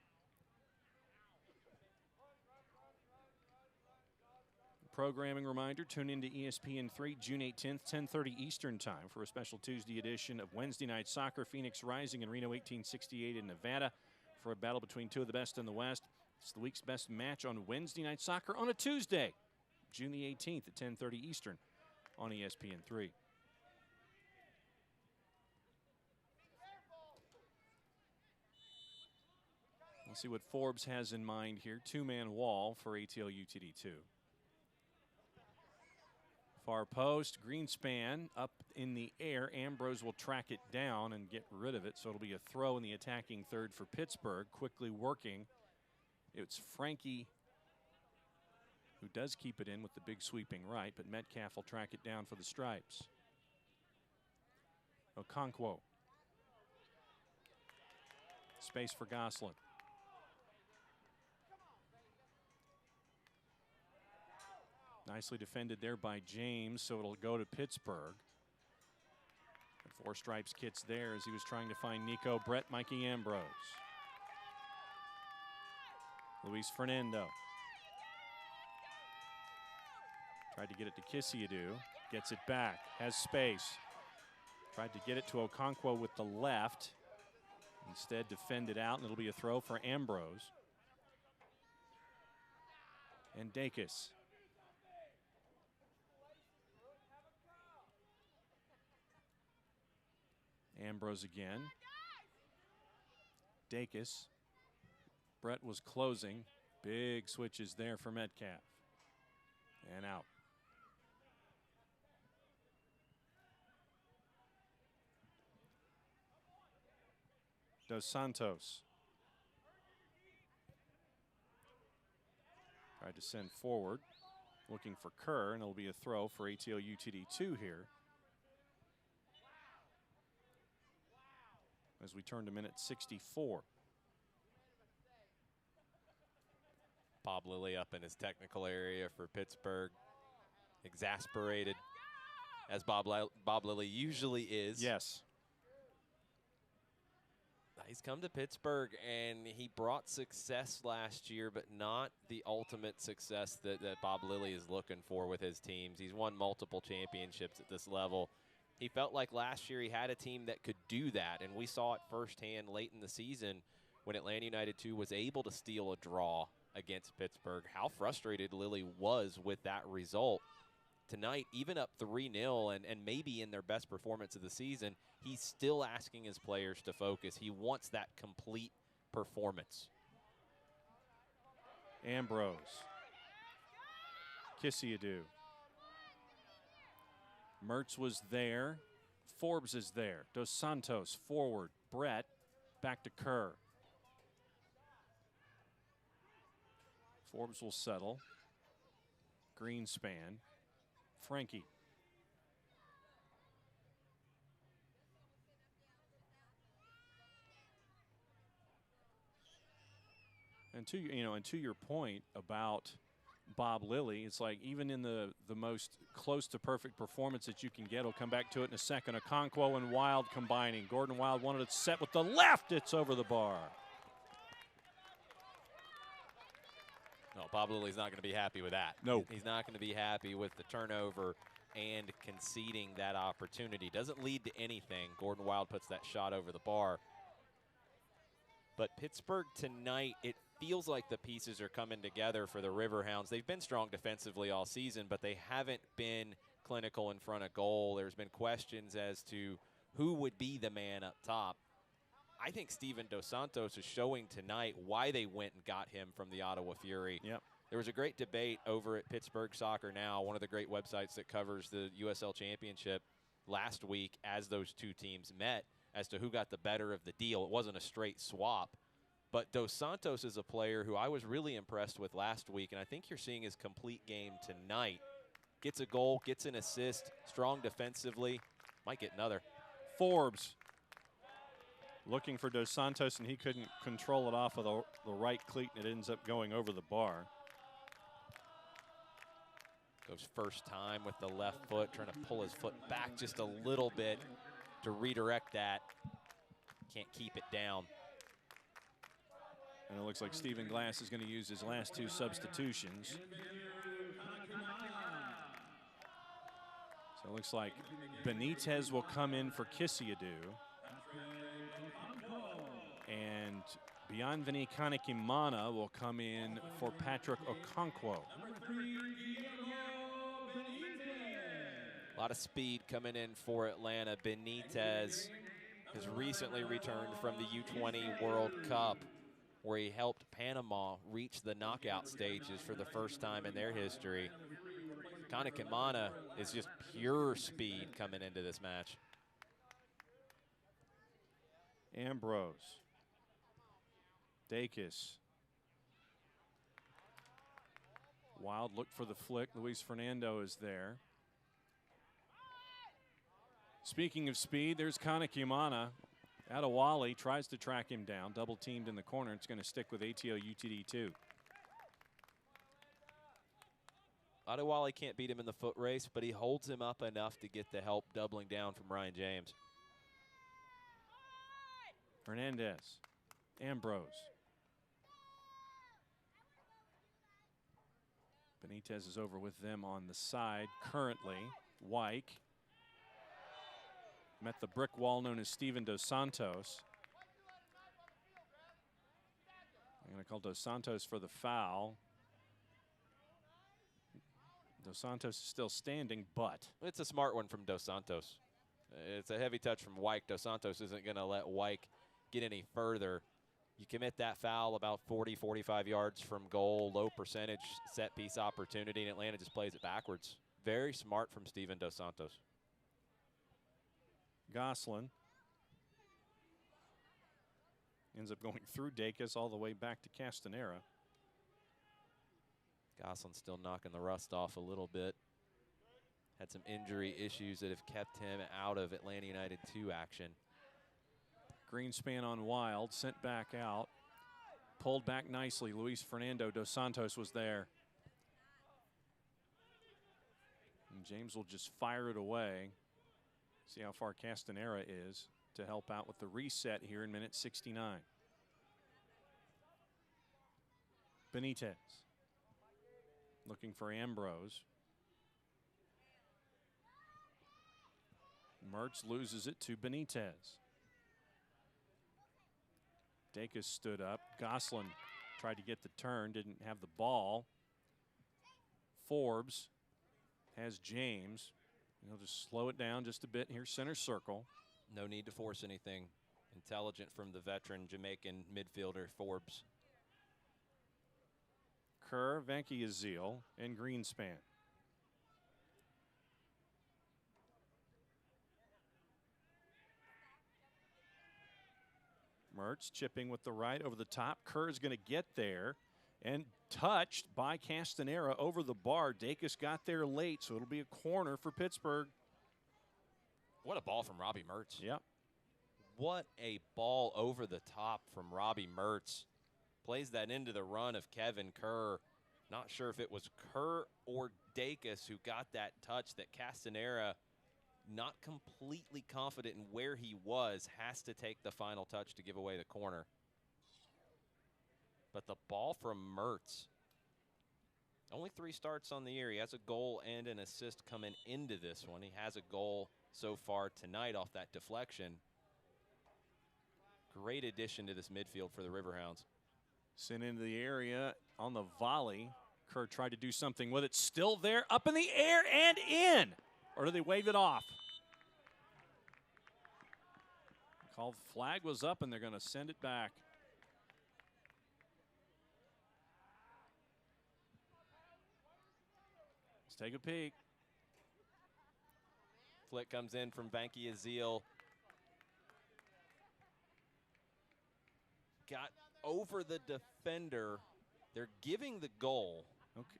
Programming reminder, tune into ESPN3 June 18th, 10:30 Eastern Time for a special Tuesday edition of Wednesday Night Soccer. Phoenix Rising and Reno 1868 in Nevada for a battle between two of the best in the West. It's the week's best match on Wednesday Night Soccer on a Tuesday, June the 18th at 10:30 Eastern on ESPN3. Let's see what Forbes has in mind here. Two-man wall for ATL UTD2. Far post, Greenspan up in the air. Ambrose will track it down and get rid of it, so it'll be a throw in the attacking third for Pittsburgh. Quickly working. It's Frankie who does keep it in with the big sweeping right, but Metcalf will track it down for the Stripes. Okonkwo. Space for Gosselin. Nicely defended there by James, so it'll go to Pittsburgh. And Four Stripes kits there as he was trying to find Nico Brett, Mikey Ambrose. Luis Fernando. Tried to get it to Kissy-Adu. Gets it back. Has space. Tried to get it to Okonkwo with the left. Instead defended out, and it'll be a throw for Ambrose. And Dacus. Ambrose again. Dacus. Brett was closing. Big switches there for Metcalf. And out. Dos Santos. Tried to send forward, looking for Kerr, and it'll be a throw for ATL UTD2 here. As we turn to minute 64. Bob Lilly up in his technical area for Pittsburgh. Exasperated, as Bob Lilly usually is. Yes. He's come to Pittsburgh, and he brought success last year, but not the ultimate success that Bob Lilly is looking for with his teams. He's won multiple championships at this level. He felt like last year he had a team that could do that, and we saw it firsthand late in the season when Atlanta United 2 was able to steal a draw against Pittsburgh, how frustrated Lilly was with that result. Tonight, even up 3-0 and maybe in their best performance of the season, he's still asking his players to focus. He wants that complete performance. Ambrose. Kissiadou. Mertz was there. Forbes is there. Dos Santos forward. Brett back to Kerr. Forbes will settle. Greenspan. Frankie. And to your point about Bob Lilly, it's like even in the most close to perfect performance that you can get, he'll come back to it in a second. Okonkwo and Wild combining. Gordon Wild wanted it set with the left. It's over the bar. No, Bob Lilly's not going to be happy with that. No. He's not going to be happy with the turnover and conceding that opportunity. Doesn't lead to anything. Gordon Wild puts that shot over the bar. But Pittsburgh tonight, it feels like the pieces are coming together for the Riverhounds. They've been strong defensively all season, but they haven't been clinical in front of goal. There's been questions as to who would be the man up top. I think Steven Dos Santos is showing tonight why they went and got him from the Ottawa Fury. Yep. There was a great debate over at Pittsburgh Soccer Now, one of the great websites that covers the USL Championship, last week as those two teams met as to who got the better of the deal. It wasn't a straight swap. But Dos Santos is a player who I was really impressed with last week, and I think you're seeing his complete game tonight. Gets a goal, gets an assist, strong defensively, might get another. Forbes looking for Dos Santos, and he couldn't control it off of the right cleat, and it ends up going over the bar. Goes first time with the left foot, trying to pull his foot back just a little bit to redirect that. Can't keep it down. And it looks like Stephen Glass is going to use his last two substitutions. So it looks like Benitez will come in for Kissiadou. And Bienveni Kanekimana will come in for Patrick Okonkwo. A lot of speed coming in for Atlanta. Benitez has recently returned from the U20 World Cup, where he helped Panama reach the knockout stages for the first time in their history. Kanekimana is just pure speed coming into this match. Ambrose. Dacus. Wild look for the flick. Luis Fernando is there. Speaking of speed, there's Kanekimana. Adewale tries to track him down. Double teamed in the corner. It's going to stick with ATO UTD2. Adewale can't beat him in the foot race, but he holds him up enough to get the help doubling down from Ryan James. Hernandez. Ambrose. Benitez is over with them on the side currently. Wyke met the brick wall known as Steven Dos Santos. I'm going to call Dos Santos for the foul. Dos Santos is still standing, but it's a smart one from Dos Santos. It's a heavy touch from Wyke. Dos Santos isn't going to let Wyke get any further. You commit that foul about 40, 45 yards from goal, low percentage set piece opportunity, and Atlanta just plays it backwards. Very smart from Steven Dos Santos. Gosselin ends up going through Dacus all the way back to Castanera. Gosselin still knocking the rust off a little bit. Had some injury issues that have kept him out of Atlanta United 2 action. Greenspan on Wild, sent back out. Pulled back nicely. Luis Fernando Dos Santos was there. And James will just fire it away. See how far Castanera is to help out with the reset here in minute 69. Benitez looking for Ambrose. Mertz loses it to Benitez. Dacus stood up. Gosselin tried to get the turn, didn't have the ball. Forbes has James. He'll just slow it down just a bit here, center circle. No need to force anything. Intelligent from the veteran Jamaican midfielder Forbes. Kerr, Venky Azil, and Greenspan. Mertz chipping with the right over the top. Kerr is going to get there and touched by Castanera over the bar. Dacus got there late, so it'll be a corner for Pittsburgh. What a ball from Robbie Mertz. Yep. What a ball over the top from Robbie Mertz. Plays that into the run of Kevin Kerr. Not sure if it was Kerr or Dacus who got that touch that Castanera, not completely confident in where he was, has to take the final touch to give away the corner. But the ball from Mertz, only 3 starts on the year. He has a goal and an assist coming into this one. He has a goal so far tonight off that deflection. Great addition to this midfield for the Riverhounds. Sent into the area on the volley. Kerr tried to do something with it. Still there, up in the air and in. Or do they wave it off? Called flag was up and they're going to send it back. Let's take a peek. Flick comes in from Venky Azil. Got over the defender. They're giving the goal. Okay.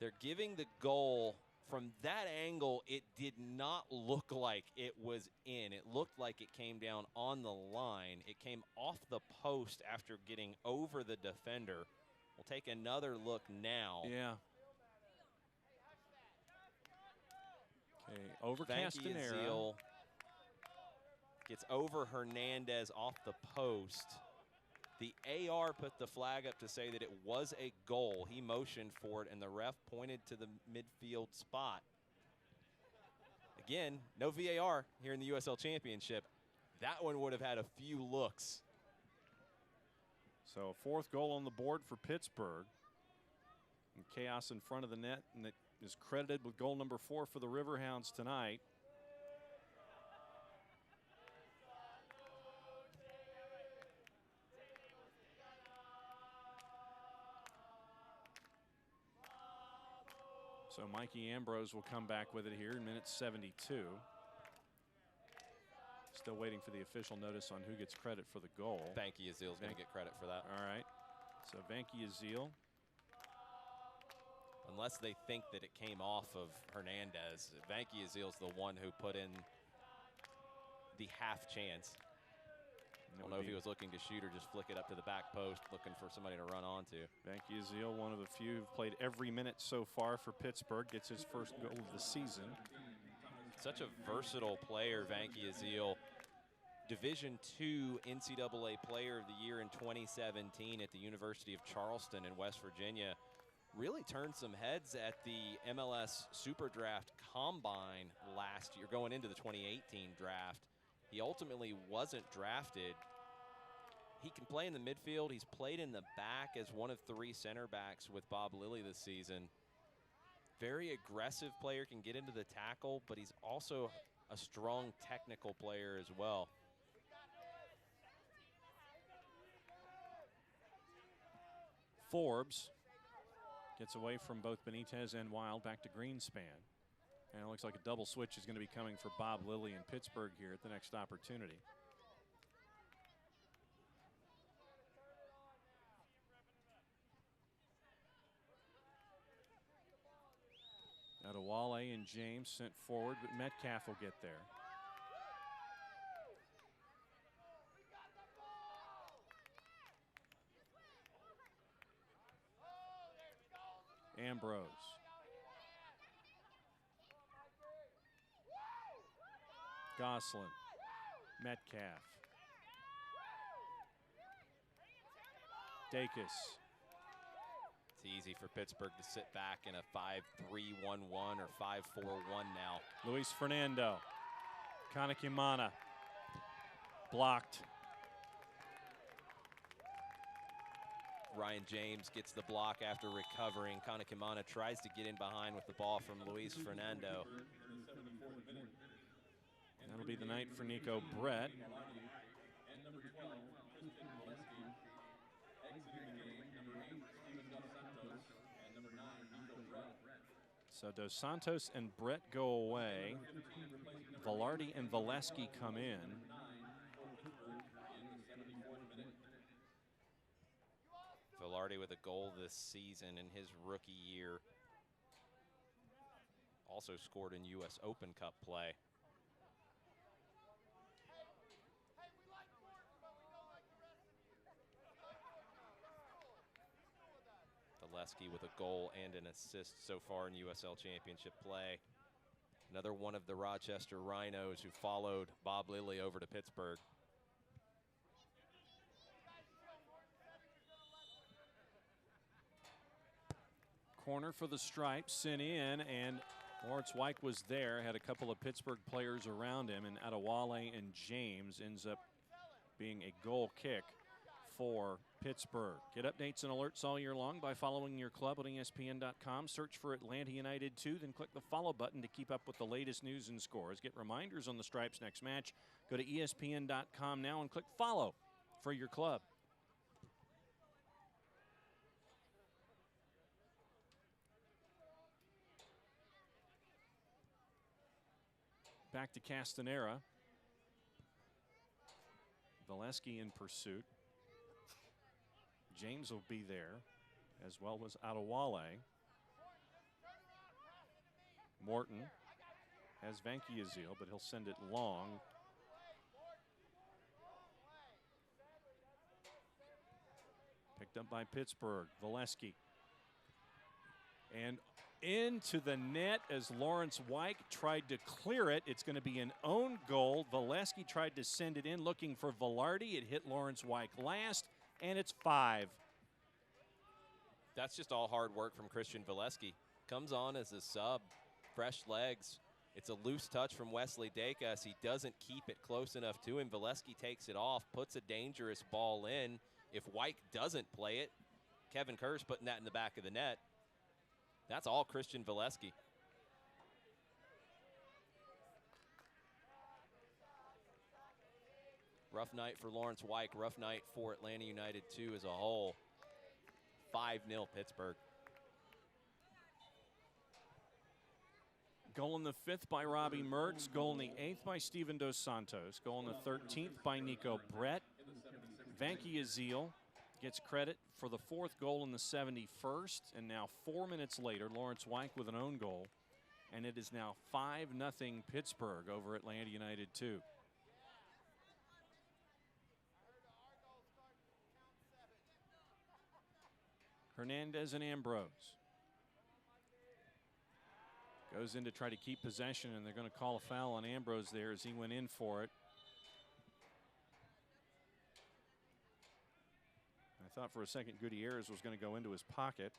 They're giving the goal. From that angle, it did not look like it was in. It looked like it came down on the line. It came off the post after getting over the defender. We'll take another look now. Yeah. Okay, over Castanera. Azil gets over Hernandez off the post. The AR put the flag up to say that it was a goal. He motioned for it, and the ref pointed to the midfield spot. Again, no VAR here in the USL Championship. That one would have had a few looks. So a 4th goal on the board for Pittsburgh. And chaos in front of the net, and it is credited with goal number 4 for the Riverhounds tonight. So Mikey Ambrose will come back with it here in minute 72. Still waiting for the official notice on who gets credit for the goal. Venky Azil's going to get credit for that. All right. So Venky Azil. Unless they think that it came off of Hernandez. Venky Azil's the one who put in the half chance. I don't know if he was looking to shoot or just flick it up to the back post, looking for somebody to run onto. Venky Azil, one of the few who've played every minute so far for Pittsburgh, gets his first goal of the season. Such a versatile player, Venky Azil. Division II NCAA Player of the Year in 2017 at the University of Charleston in West Virginia. Really turned some heads at the MLS Super Draft Combine last year, going into the 2018 draft. He ultimately wasn't drafted. He can play in the midfield. He's played in the back as one of 3 center backs with Bob Lilly this season. Very aggressive player, can get into the tackle, but he's also a strong technical player as well. Forbes gets away from both Benitez and Wild, back to Greenspan. And it looks like a double switch is going to be coming for Bob Lilly in Pittsburgh here at the next opportunity. Adewale and James sent forward, but Metcalf will get there. Ambrose. Gosselin. Metcalf. Dacus. It's easy for Pittsburgh to sit back in a 5-3-1-1 or 5-4-1 now. Luis Fernando. Kanakimana. Blocked. Ryan James gets the block after recovering. Kanakimana tries to get in behind with the ball from Luis Fernando. That'll be the night for Nico Brett. So Dos Santos and Brett go away. Velarde and Valesky come in. Velarde with a goal this season in his rookie year. Also scored in U.S. Open Cup play. Valesky with a goal and an assist so far in USL Championship play. Another one of the Rochester Rhinos who followed Bob Lilly over to Pittsburgh. Corner for the Stripes, sent in, and Lawrence Wyke was there, had a couple of Pittsburgh players around him, and Adewale and James ends up being a goal kick for Pittsburgh. Get updates and alerts all year long by following your club on ESPN.com. Search for Atlanta United 2, then click the follow button to keep up with the latest news and scores. Get reminders on the Stripes' next match. Go to ESPN.com now and click follow for your club. Back to Castanera. Valesky in pursuit. James will be there, as well as Adewale. Morton has Vankiazil, but he'll send it long. Picked up by Pittsburgh. Valesky. And into the net as Lawrence Wyke tried to clear it. It's going to be an own goal. Valesky tried to send it in looking for Velarde. It hit Lawrence Wyke last, and it's 5. That's just all hard work from Christian Valesky. Comes on as a sub, fresh legs. It's a loose touch from Wesley Dacus. He doesn't keep it close enough to him. Valesky takes it off, puts a dangerous ball in. If Wyke doesn't play it, Kevin Kerr's putting that in the back of the net. That's all Christian Valesky. Rough night for Lawrence Wyke. Rough night for Atlanta United 2 as a whole. 5-0 Pittsburgh. Goal in the 5th by Robbie Mertz. Goal in the 8th by Steven Dos Santos. Goal in the 13th by Nico Brett. Vankiazil gets credit for the 4th goal in the 71st. And now 4 minutes later, Lawrence Wyke with an own goal. And it is now 5-0 Pittsburgh over Atlanta United 2. Hernandez and Ambrose. Goes in to try to keep possession, and they're going to call a foul on Ambrose there as he went in for it. I thought for a second Gutierrez was going to go into his pocket.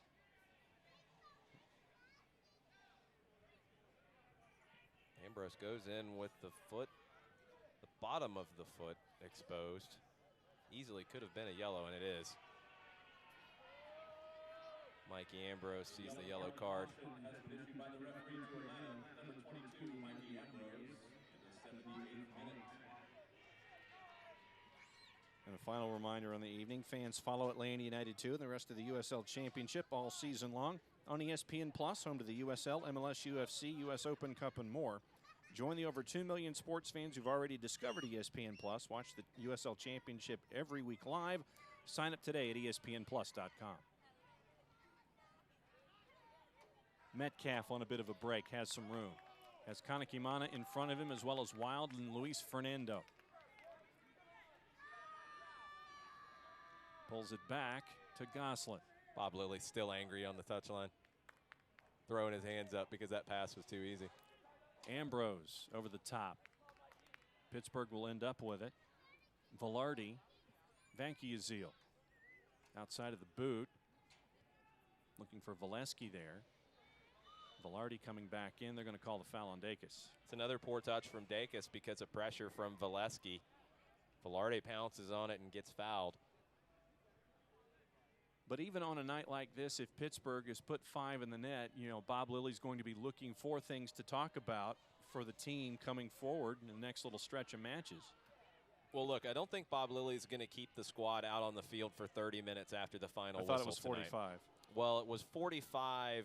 Ambrose goes in with the foot, the bottom of the foot exposed. Easily could have been a yellow, and it is. Mikey Ambrose sees the yellow card. And a Final reminder on the evening, fans follow Atlanta United 2 and the rest of the USL Championship all season long on ESPN Plus, home to the USL, MLS, UFC, US Open Cup, and more. Join the over 2 million sports fans who've already discovered ESPN Plus. Watch the USL Championship every week live. Sign up today at ESPNplus.com. Metcalf on a bit of a break, has some room. Has Kanekimana in front of him, as well as Wild and Luis Fernando. Pulls it back to Gosselin. Bob Lilly still angry on the touchline, throwing his hands up because that pass was too easy. Ambrose over the top. Pittsburgh will end up with it. Velarde, Vankiazil outside of the boot. Looking for Valesky there. Velarde coming back in. They're going to call the foul on Dacus. It's another poor touch from Dacus because of pressure from Valesky. Velarde pounces on it and gets fouled. But even on a night like this, if Pittsburgh has put 5 in the net, you know, Bob Lilly's going to be looking for things to talk about for the team coming forward in the next little stretch of matches. Well, look, I don't think Bob Lilly's going to keep the squad out on the field for 30 minutes after the final whistle. I thought it was 45. Tonight. Well, it was 45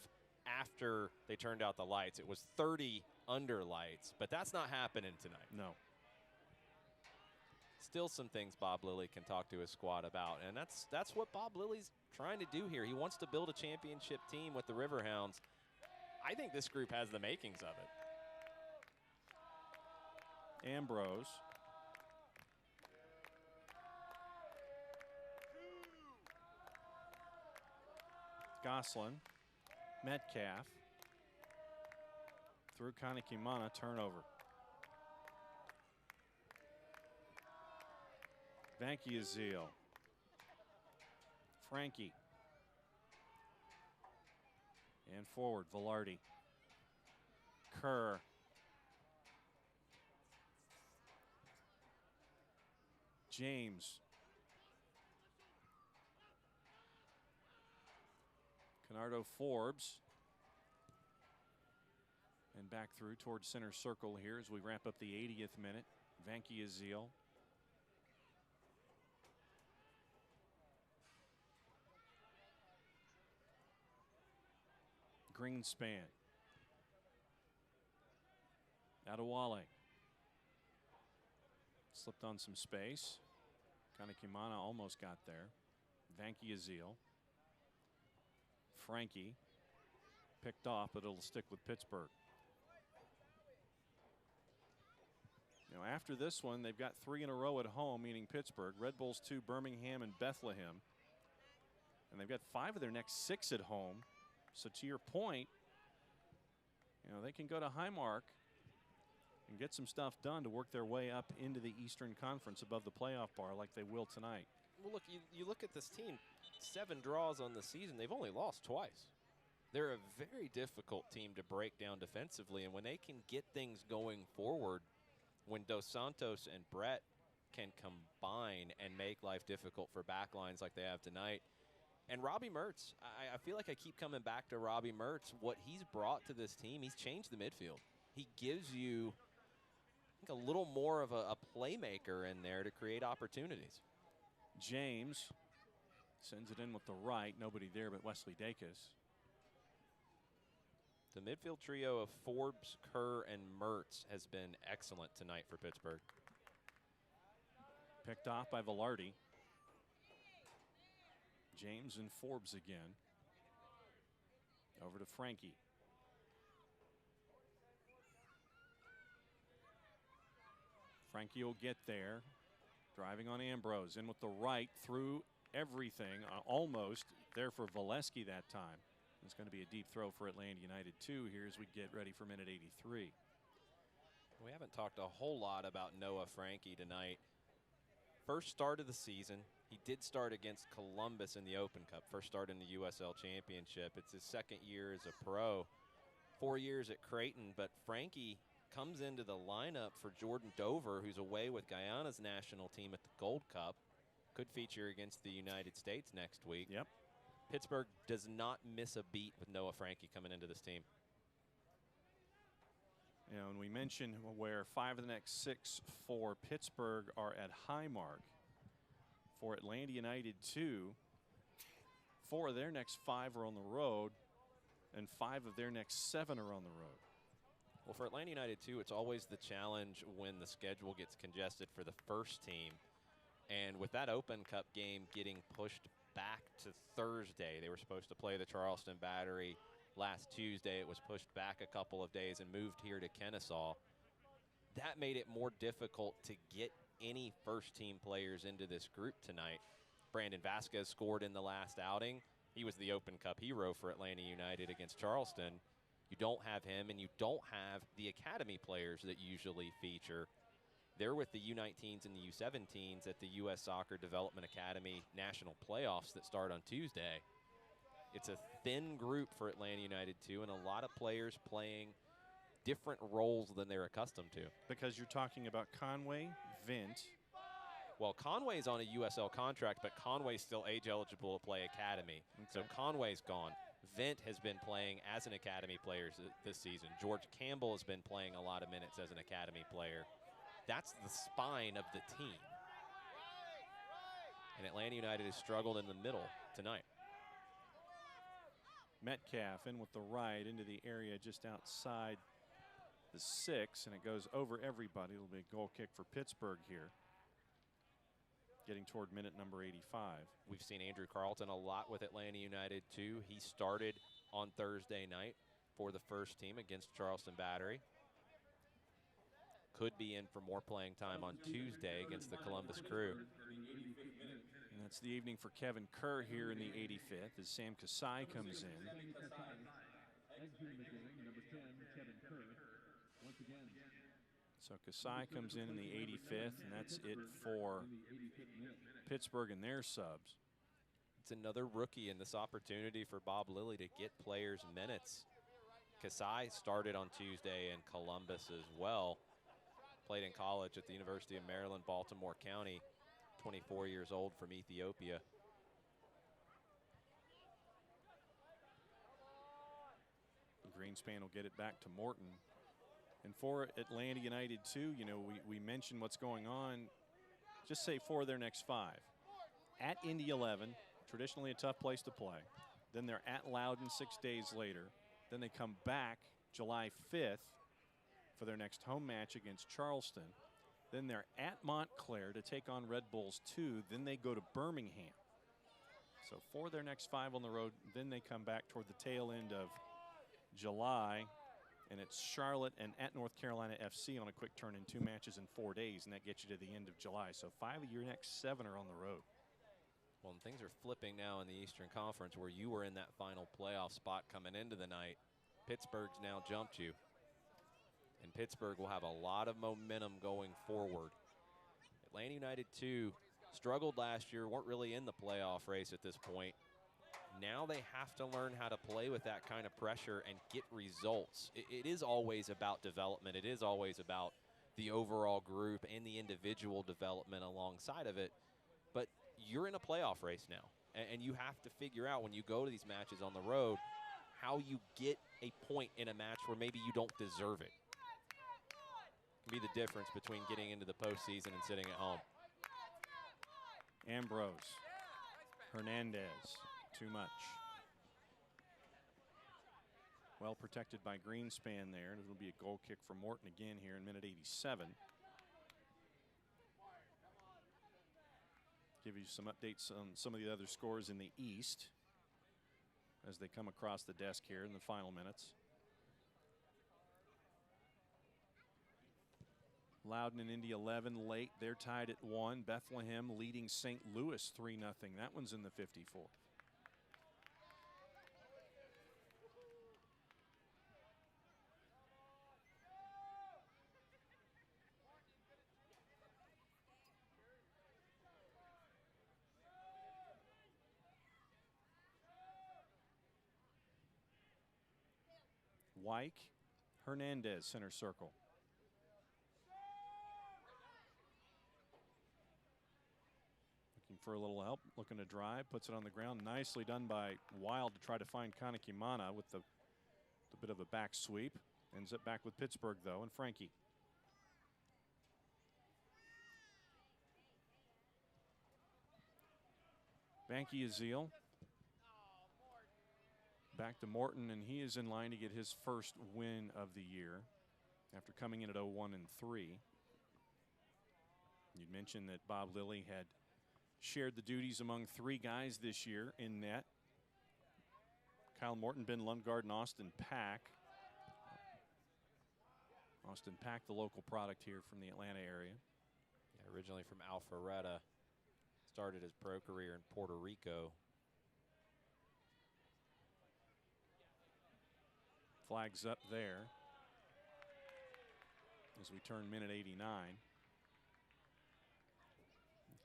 after they turned out the lights. It was 30 under lights, but that's not happening tonight. No. Still some things Bob Lilly can talk to his squad about, and that's what Bob Lilly's trying to do here. He wants to build a championship team with the Riverhounds. I think this group has the makings of it. Ambrose. Gosselin. Metcalf. Through Kanekimana, turnover. Vankiazil. Frankie. And forward, Velarde. Kerr. James. Canardo Forbes. And back through towards center circle here as we wrap up the 80th minute. Vankiazil. Greenspan. Adewale. Slipped on some space. Kanekimana almost got there. Vankiazil. Frankie. Picked off, but it'll stick with Pittsburgh. You know, after this one, they've got 3 in a row at home, meaning Pittsburgh. Red Bulls 2, Birmingham, and Bethlehem. And they've got 5 of their next 6 at home. So to your point, you know, they can go to Highmark and get some stuff done to work their way up into the Eastern Conference above the playoff bar like they will tonight. Well, look, you look at this team, 7 draws on the season. They've only lost twice. They're a very difficult team to break down defensively, and when they can get things going forward, when Dos Santos and Brett can combine and make life difficult for backlines like they have tonight. And Robbie Mertz, I feel like I keep coming back to Robbie Mertz. What he's brought to this team, he's changed the midfield. He gives you, I think, a little more of a playmaker in there to create opportunities. James sends it in with the right. Nobody there but Wesley Dacus. The midfield trio of Forbes, Kerr, and Mertz has been excellent tonight for Pittsburgh. Picked off by Velarde. James and Forbes again. Over to Frankie. Frankie will get there. Driving on Ambrose. In with the right through everything. Almost there for Valesky that time. It's going to be a deep throw for Atlanta United 2 here as we get ready for minute 83. We haven't talked a whole lot about Noah Frankie tonight. First start of the season. He did start against Columbus in the Open Cup. First start in the USL Championship. It's his 2nd year as a pro. 4 years at Creighton, but Frankie comes into the lineup for Jordan Dover, who's away with Guyana's national team at the Gold Cup. Could feature against the United States next week. Yep. Pittsburgh does not miss a beat with Noah Frankie coming into this team. You know, and we mentioned where 5 of the next 6 for Pittsburgh are at Highmark. For Atlanta United 2, 4 of their next 5 are on the road, and 5 of their next 7 are on the road. Well, for Atlanta United, too, it's always the challenge when the schedule gets congested for the first team. And with that Open Cup game getting pushed back to Thursday, they were supposed to play the Charleston Battery last Tuesday. It was pushed back a couple of days and moved here to Kennesaw. That made it more difficult to get any first-team players into this group tonight. Brandon Vasquez scored in the last outing. He was the Open Cup hero for Atlanta United against Charleston. You don't have him, and you don't have the academy players that usually feature. They're with the U19s and the U17s at the U.S. Soccer Development Academy National Playoffs that start on Tuesday. It's a thin group for Atlanta United, too, and a lot of players playing different roles than they're accustomed to. Because you're talking about Conway, Vint. Well, Conway's on a USL contract, but Conway's still age eligible to play academy. Okay. So Conway's gone. Vint has been playing as an academy player this season. George Campbell has been playing a lot of minutes as an academy player. That's the spine of the team. And Atlanta United has struggled in the middle tonight. Metcalf in with the right into the area just outside the 6, and it goes over everybody. It'll be a goal kick for Pittsburgh here, getting toward minute number 85. We've seen Andrew Carlton a lot with Atlanta United, too. He started on Thursday night for the first team against Charleston Battery. Could be in for more playing time on Tuesday against the Columbus Crew. And that's the evening for Kevin Kerr here in the 85th as Sam Kasai comes in. So Kasai comes in the 85th, and that's it for Pittsburgh and their subs. It's another rookie in this opportunity for Bob Lilly to get players minutes. Kasai started on Tuesday in Columbus as well. Played in college at the University of Maryland, Baltimore County, 24 years old from Ethiopia. Greenspan will get it back to Morton. And for Atlanta United, too, you know, we mentioned what's going on. Just say 4 of their next 5. At Indy 11, traditionally a tough place to play. Then they're at Loudon 6 days later. Then they come back July 5th for their next home match against Charleston. Then they're at Montclair to take on Red Bulls 2. Then they go to Birmingham. So 4 of their next 5 on the road. Then they come back toward the tail end of July. And it's Charlotte and at North Carolina FC on a quick turn in 2 matches in 4 days. And that gets you to the end of July. So 5 of your next 7 are on the road. Well, and things are flipping now in the Eastern Conference where you were in that final playoff spot coming into the night. Pittsburgh's now jumped you. And Pittsburgh will have a lot of momentum going forward. Atlanta United, too, struggled last year, weren't really in the playoff race at this point. Now they have to learn how to play with that kind of pressure and get results. It is always about development. It is always about the overall group and the individual development alongside of it. But you're in a playoff race now, and you have to figure out when you go to these matches on the road how you get a point in a match where maybe you don't deserve it. Can be the difference between getting into the postseason and sitting at home. Ambrose, Hernandez, too much. Well protected by Greenspan there, and it'll be a goal kick for Morton again here in minute 87. Give you some updates on some of the other scores in the East as they come across the desk here in the final minutes. Loudon and Indy 11 late. They're tied at 1. Bethlehem leading St. Louis 3-0. That one's in the 54th. Wyke, Hernandez, center circle. Looking for a little help, looking to drive, puts it on the ground. Nicely done by Wild to try to find Kanekimana with the bit of a back sweep. Ends up back with Pittsburgh, though, and Frankie. Banky Azil back to Morton, and he is in line to get his first win of the year after coming in at 0-1-3. You'd mentioned that Bob Lilly had shared the duties among 3 guys this year in net. Kyle Morton, Ben Lundgaard, and Austin Pack. Austin Pack, the local product here from the Atlanta area. Yeah, originally from Alpharetta. Started his pro career in Puerto Rico. Flags up there as we turn minute 89.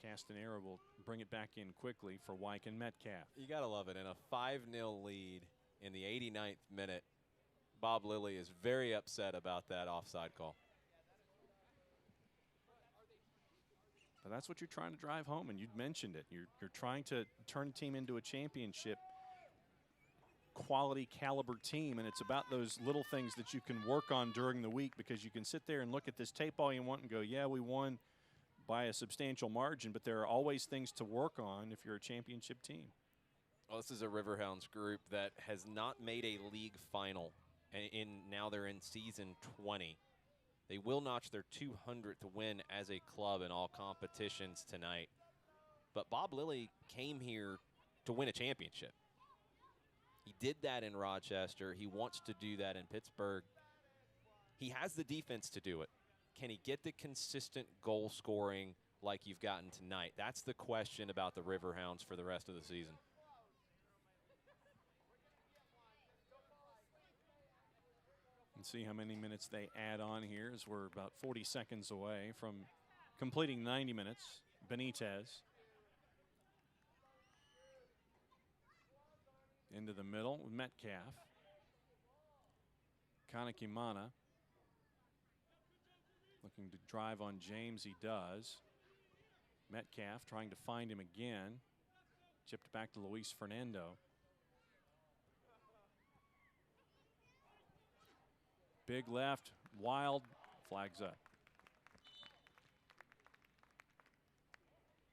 Castanera will bring it back in quickly for Wyke and Metcalf. You got to love it. In a 5-0 lead in the 89th minute, Bob Lilly is very upset about that offside call. But that's what you're trying to drive home, and you'd mentioned it. You're trying to turn a team into a championship quality caliber team, and it's about those little things that you can work on during the week, because you can sit there and look at this tape all you want and go, yeah, we won by a substantial margin, but there are always things to work on if you're a championship team. Well, this is a Riverhounds group that has not made a league final, and now they're in season 20. They will notch their 200th win as a club in all competitions tonight. But Bob Lilly came here to win a championship. He did that in Rochester. He wants to do that in Pittsburgh. He has the defense to do it. Can he get the consistent goal scoring like you've gotten tonight? That's the question about the Riverhounds for the rest of the season. And see how many minutes they add on here, as we're about 40 seconds away from completing 90 minutes. Benitez into the middle with Metcalf. Kanekimana looking to drive on James. He does. Metcalf trying to find him again. Chipped back to Luis Fernando. Big left, wild, flags up.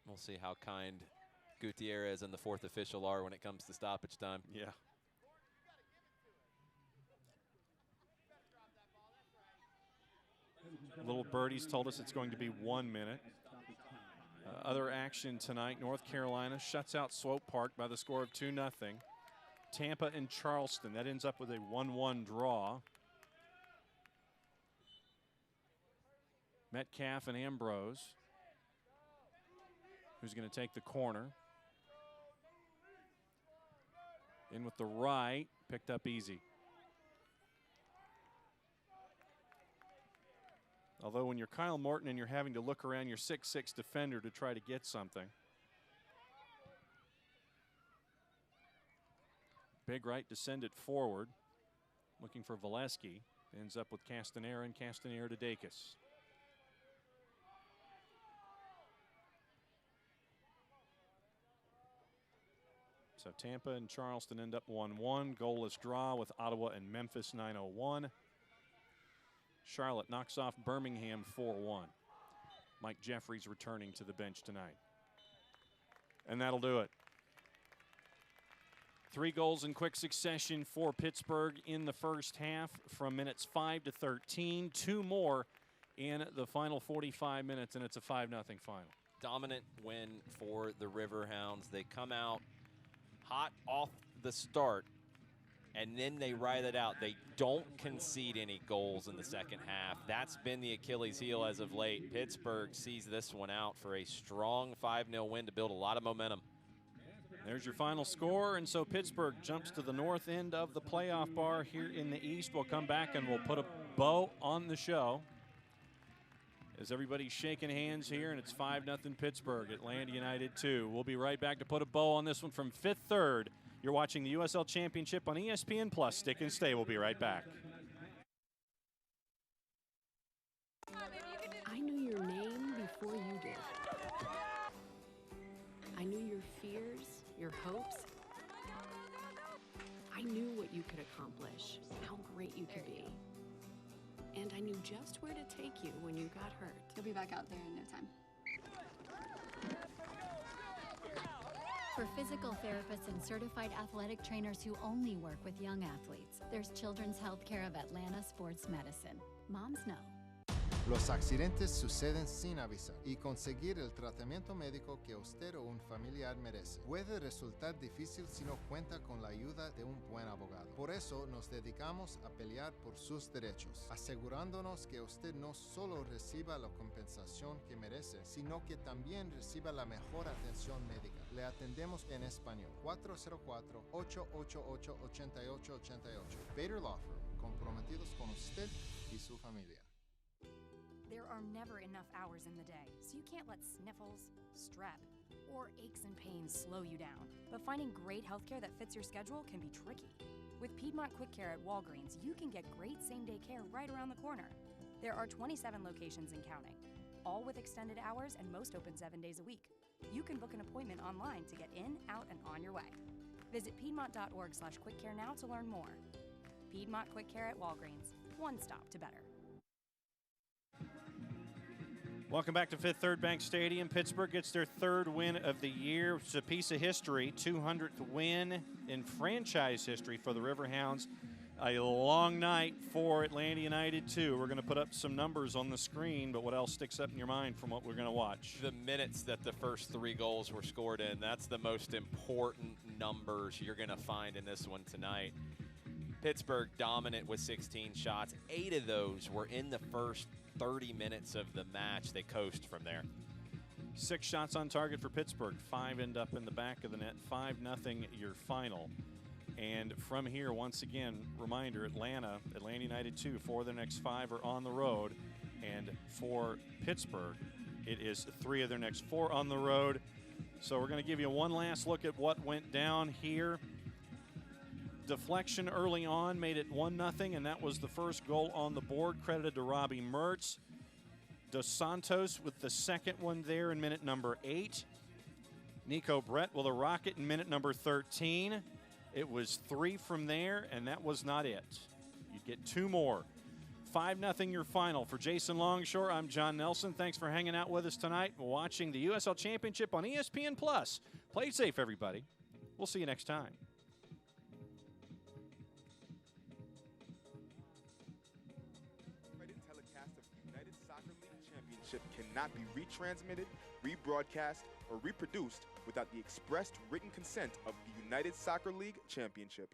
We'll see how kind Gutierrez and the 4th official are when it comes to stoppage time. Yeah. Little Birdies told us it's going to be 1 minute. Other action tonight, North Carolina shuts out Swope Park by the score of 2-0. Tampa and Charleston, that ends up with a 1-1 draw. Metcalf and Ambrose. Who's going to take the corner? In with the right, picked up easy. Although when you're Kyle Morton and you're having to look around your 6'6" defender to try to get something. Big right to send it forward. Looking for Valesky. Ends up with Castanera, and Castanera to Dacus. So Tampa and Charleston end up 1-1. Goalless draw with Ottawa and Memphis 9-01. Charlotte knocks off Birmingham 4-1. Mike Jeffries returning to the bench tonight. And that'll do it. 3 goals in quick succession for Pittsburgh in the first half from minutes 5 to 13. 2 more in the final 45 minutes, and it's a 5-0 final. Dominant win for the Riverhounds. They come out hot off the start, and then they ride it out. They don't concede any goals in the second half. That's been the Achilles heel as of late. Pittsburgh sees this one out for a strong 5-0 win to build a lot of momentum. There's your final score, and so Pittsburgh jumps to the north end of the playoff bar here in the East. We'll come back and we'll put a bow on the show as everybody's shaking hands here, and it's 5-0 Pittsburgh, Atlanta United 2. We'll be right back to put a bow on this one from Fifth Third. You're watching the USL Championship on ESPN Plus. Stick and stay. We'll be right back. I knew your name before you did. I knew your fears, your hopes. I knew what you could accomplish, how great you could be. And I knew just where to take you when you got hurt. You'll be back out there in no time. For physical therapists and certified athletic trainers who only work with young athletes, there's Children's Healthcare of Atlanta Sports Medicine. Moms know. Los accidentes suceden sin avisar y conseguir el tratamiento médico que usted o un familiar merece puede resultar difícil si no cuenta con la ayuda de un buen abogado. Por eso nos dedicamos a pelear por sus derechos, asegurándonos que usted no solo reciba la compensación que merece, sino que también reciba la mejor atención médica. Le atendemos en español. 404-888-8888. Bader Law Firm, comprometidos con usted y su familia. There are never enough hours in the day, so you can't let sniffles, strep, or aches and pains slow you down. But finding great healthcare that fits your schedule can be tricky. With Piedmont Quick Care at Walgreens, you can get great same-day care right around the corner. There are 27 locations and counting, all with extended hours and most open 7 days a week. You can book an appointment online to get in, out, and on your way. Visit piedmont.org/quickcare now to learn more. Piedmont Quick Care at Walgreens, one stop to better. Welcome back to Fifth Third Bank Stadium. Pittsburgh gets their third win of the year. It's a piece of history, 200th win in franchise history for the Riverhounds. A long night for Atlanta United, too. We're going to put up some numbers on the screen, but what else sticks up in your mind from what we're going to watch? The minutes that the first 3 goals were scored in, that's the most important numbers you're going to find in this one tonight. Pittsburgh dominant with 16 shots. 8 of those were in the first 30 minutes of the match. They coast from there. 6 shots on target for Pittsburgh. 5 end up in the back of the net. 5-0 your final. And from here, once again, reminder, Atlanta United 2, 4 of their next 5 are on the road. And for Pittsburgh, it is 3 of their next 4 on the road. So we're going to give you one last look at what went down here. Deflection early on made it 1-0, and that was the first goal on the board, credited to Robbie Mertz. Dos Santos with the second one there in minute number 8. Nico Brett with a rocket in minute number 13. It was 3 from there, and that was not it. You'd get 2 more. 5-0 your final. For Jason Longshore, I'm John Nelson. Thanks for hanging out with us tonight, watching the USL Championship on ESPN+. Play safe, everybody. We'll see you next time. Cannot be retransmitted, rebroadcast, or reproduced without the expressed written consent of the United Soccer League Championship.